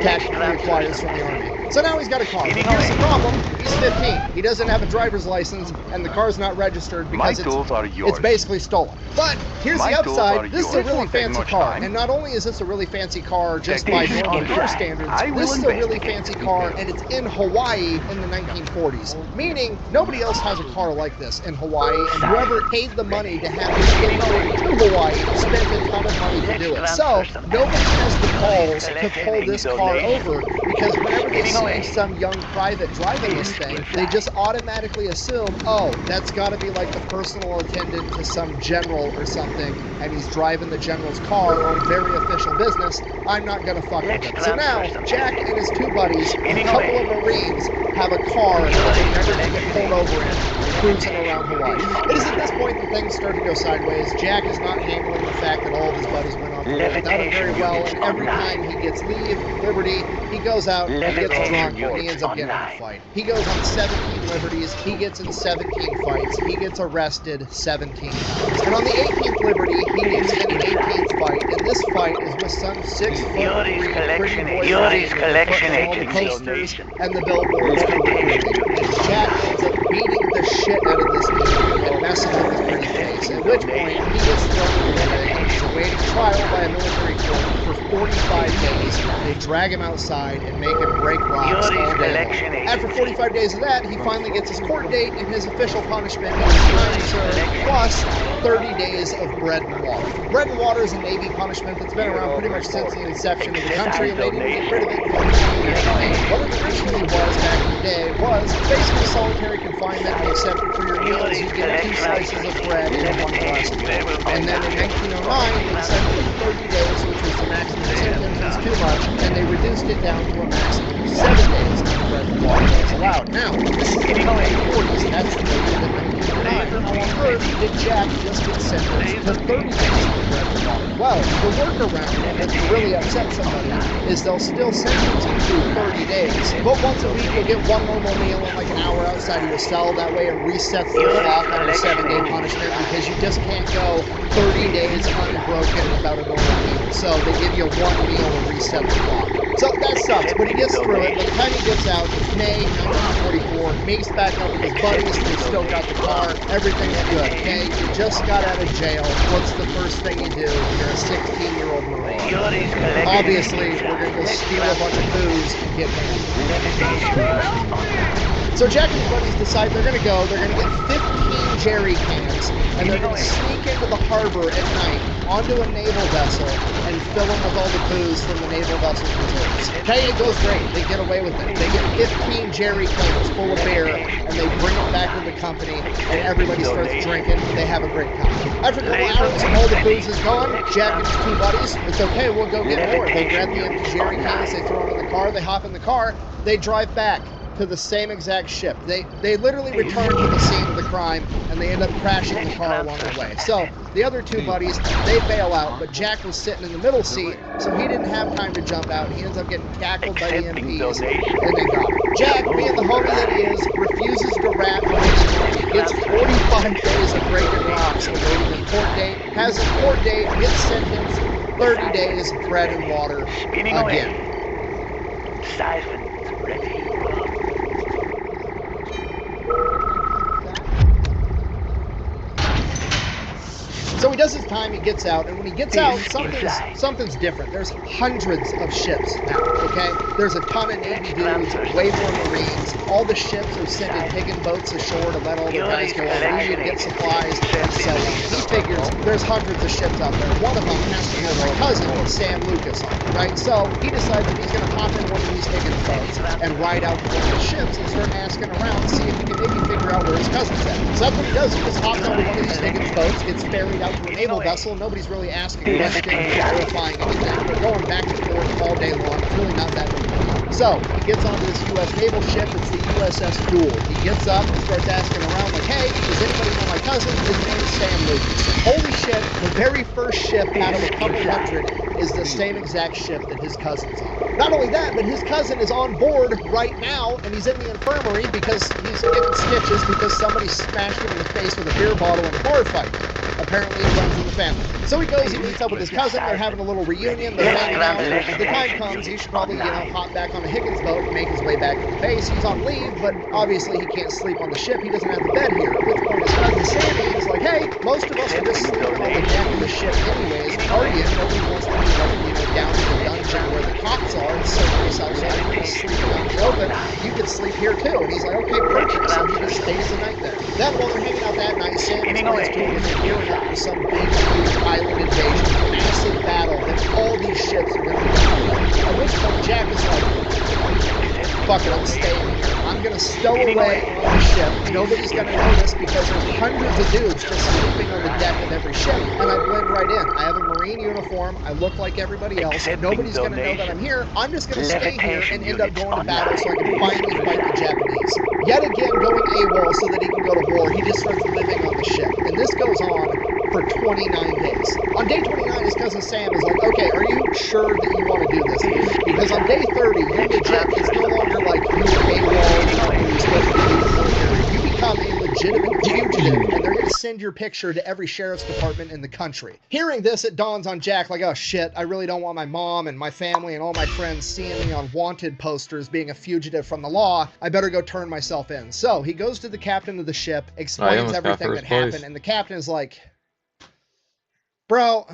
tactically acquires from the Army. So now he's got a car. But here's the problem. He's 15. He doesn't have a driver's license, and the car's not registered because it's basically stolen. But here's the upside. This is a really fancy car. And not only is this a really fancy car just by normal car standards, this is a really fancy car, and it's in Hawaii in the 1940s. Meaning, nobody else has a car like this in Hawaii, and whoever paid the money to have it imported to Hawaii spent a ton of money to do it. So, nobody has the balls to pull this car over, because whenever they see some young private driving this thing, they just automatically assume, oh, that's got to be like the personal attendant to some general or something, and he's driving the general's car on very official business. I'm not going to fuck with it. So now, Jack and his two buddies, a couple of Marines, have a car that they never get pulled over in, cruising around Hawaii. It is at this point that things start to go sideways. Jack is not handling the fact that all of his buddies went off without him very well, and every time he gets liberty, he goes out, he gets drunk, and he ends up getting in a fight. He goes on 17 liberties, he gets in 17 fights, he gets arrested 17 times. And on the 18th liberty, he gets in an 18th fight, and this fight is with some 6'3" pretty boy Ryan putting all the posters and the billboards for recruiting. And Jack ends up beating the shit out of this dude and messing with his pretty face, at which point he gets thrown away and he's awaiting trial by a military court for 45 days. They drag him outside and make him break rocks all day long. After 45 days of that, he finally gets his court date, and his official punishment is time served plus 30 days of bread and water. Bread and water is a Navy punishment that's been around pretty much since the inception of the country, and they didn't get rid of it until 1999. What it originally was back in the day was basically solitary confinement, except for your meals, you get 2 slices of bread and 1 glass of milk. And then in 1909, they decided that 30 days, which was the maximum sentence, was too much, and they reduced it down to a maximum of 7 days of bread and water was allowed. Now, this is in the 1940s, that's the date of 1909. How on earth did Jack just get sentenced to 30 days of bread and water? Well, the workaround, if you really upset somebody, is they'll still sentence you to 30 days, but once a week you'll get 1 normal meal in like an hour outside of your cell. That way it resets the clock on your 7-day punishment, because you just can't go 30 days unbroken without a normal meal. So they give you 1 meal to reset the clock. So that sucks, but he gets through it. By the time he gets out, it's May 1944. Meets back up with his buddies. They've still got the car. Everything's good, okay? You just got out of jail. What's the first thing you do when you're a 16-year-old Marine? Obviously, we're going to go steal a bunch of booze and get hammered. So Jack and his buddies decide they're going to go. They're going to get 15 jerry cans, and they're going to sneak into the harbor at night onto a naval vessel and fill them with all the booze from the naval vessel's reserves. Okay, it goes great. They get away with it. They get 15 jerry cans full of beer, and they bring it back to the company, and everybody starts drinking. They have a great time. After a couple hours, all the booze is gone. Jack and his 2 buddies, it's okay, we'll go get more. They grab the empty jerry cans, they throw them in the car, they hop in the car, they drive back to the same exact ship. They literally return to the scene of the crime, and they end up crashing the car along the way. So the other 2 buddies, they bail out, but Jack was sitting in the middle seat, so he didn't have time to jump out. He ends up getting tackled by the MPs, and they got him. Jack, being the homie that he is, refuses to rat on his gets 45 days of breaking rocks awaiting his court date, has a court date, gets sentenced 30 days of bread and water again. So he does his time, he gets out, and when he gets out, something's different. There's hundreds of ships now, okay? There's a ton of Navy dudes, way more Marines. All the ships are sending Higgin boats ashore to let all their guys go on leave, get supplies, and so on. He figures there's hundreds of ships out there. One of them has to have my cousin, Sam Lucas, on it, right? So he decides that he's going to hop in one of these Higgins boats and ride out to one of the ships and start asking around to see if he can maybe figure out where his cousin's at. So that's what he does. He just hops onto one of these Higgins boats, gets ferried out to a naval vessel. Nobody's really asking questions or verifying anything. They're going back and forth all day long. It's really not that big. So he gets onto this U.S. naval ship. It's the USS Duel. He gets up and starts asking around like, hey, does anybody know my cousin? His name is Sam Lucas. Holy shit, the very first ship out of a couple hundred is the same exact ship that his cousin's on. Not only that, but his cousin is on board right now, and he's in the infirmary because he's getting stitches because somebody smashed him in the face with a beer bottle in a bar fight. Apparently it runs in the family. So he goes, he meets up with his cousin, they're having a little reunion, they're hanging out, and the time comes, he should probably, hop back on the Higgins boat and make his way back to the base. He's on leave, but obviously he can't sleep on the ship, he doesn't have a bed here. At which point his cousin Sammy is like, hey, most of us are just sleeping on the deck of the ship anyways, partying, nobody wants to be down in the dungeon where the cops are, and so yourself, so you're just sleeping out in the open, you could sleep here too. And he's like, okay, perfect, so he just stays the night there. Then while they're hanging out that night, Sam explains to him that they're gearing up for some big, huge island invasion, massive battle that all these ships are going to be going. At which point Jack is like, fuck it, I'm staying here. I'm going to stow away on the ship. Nobody's going to notice because there's hundreds of dudes just sleeping on the deck of every ship. And I blend right in. I have a Marine uniform. I look like everybody else. Nobody's going to know that I'm here. I'm just going to stay here and end up going to battle so I can finally fight the Japanese. Yet again, going AWOL so that he can go to war. He just starts living on the ship. And this goes on for 29 days. On day 29, his cousin Sam is like, okay, are you sure that you want to do this? Because on day 30, you're legit. It's no longer like you AWOL, you become a legitimate fugitive, and they're going to send your picture to every sheriff's department in the country. Hearing this, it dawns on Jack like, oh shit, I really don't want my mom and my family and all my friends seeing me on wanted posters being a fugitive from the law. I better go turn myself in. So he goes to the captain of the ship, explains everything that happened, and the captain is like, bro,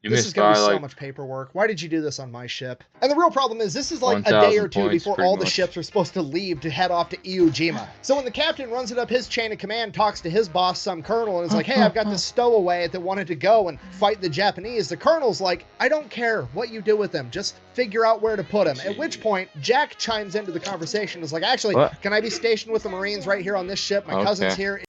this is going to be so much paperwork. Why did you do this on my ship? And the real problem is this is like a day or two before all the ships are supposed to leave to head off to Iwo Jima. So when the captain runs it up his chain of command, talks to his boss, some colonel, and is like, hey, I've got this stowaway that wanted to go and fight the Japanese. The colonel's like, I don't care what you do with them. Just figure out where to put them. At which point, Jack chimes into the conversation. Is like, actually, can I be stationed with the Marines right here on this ship? My cousin's here.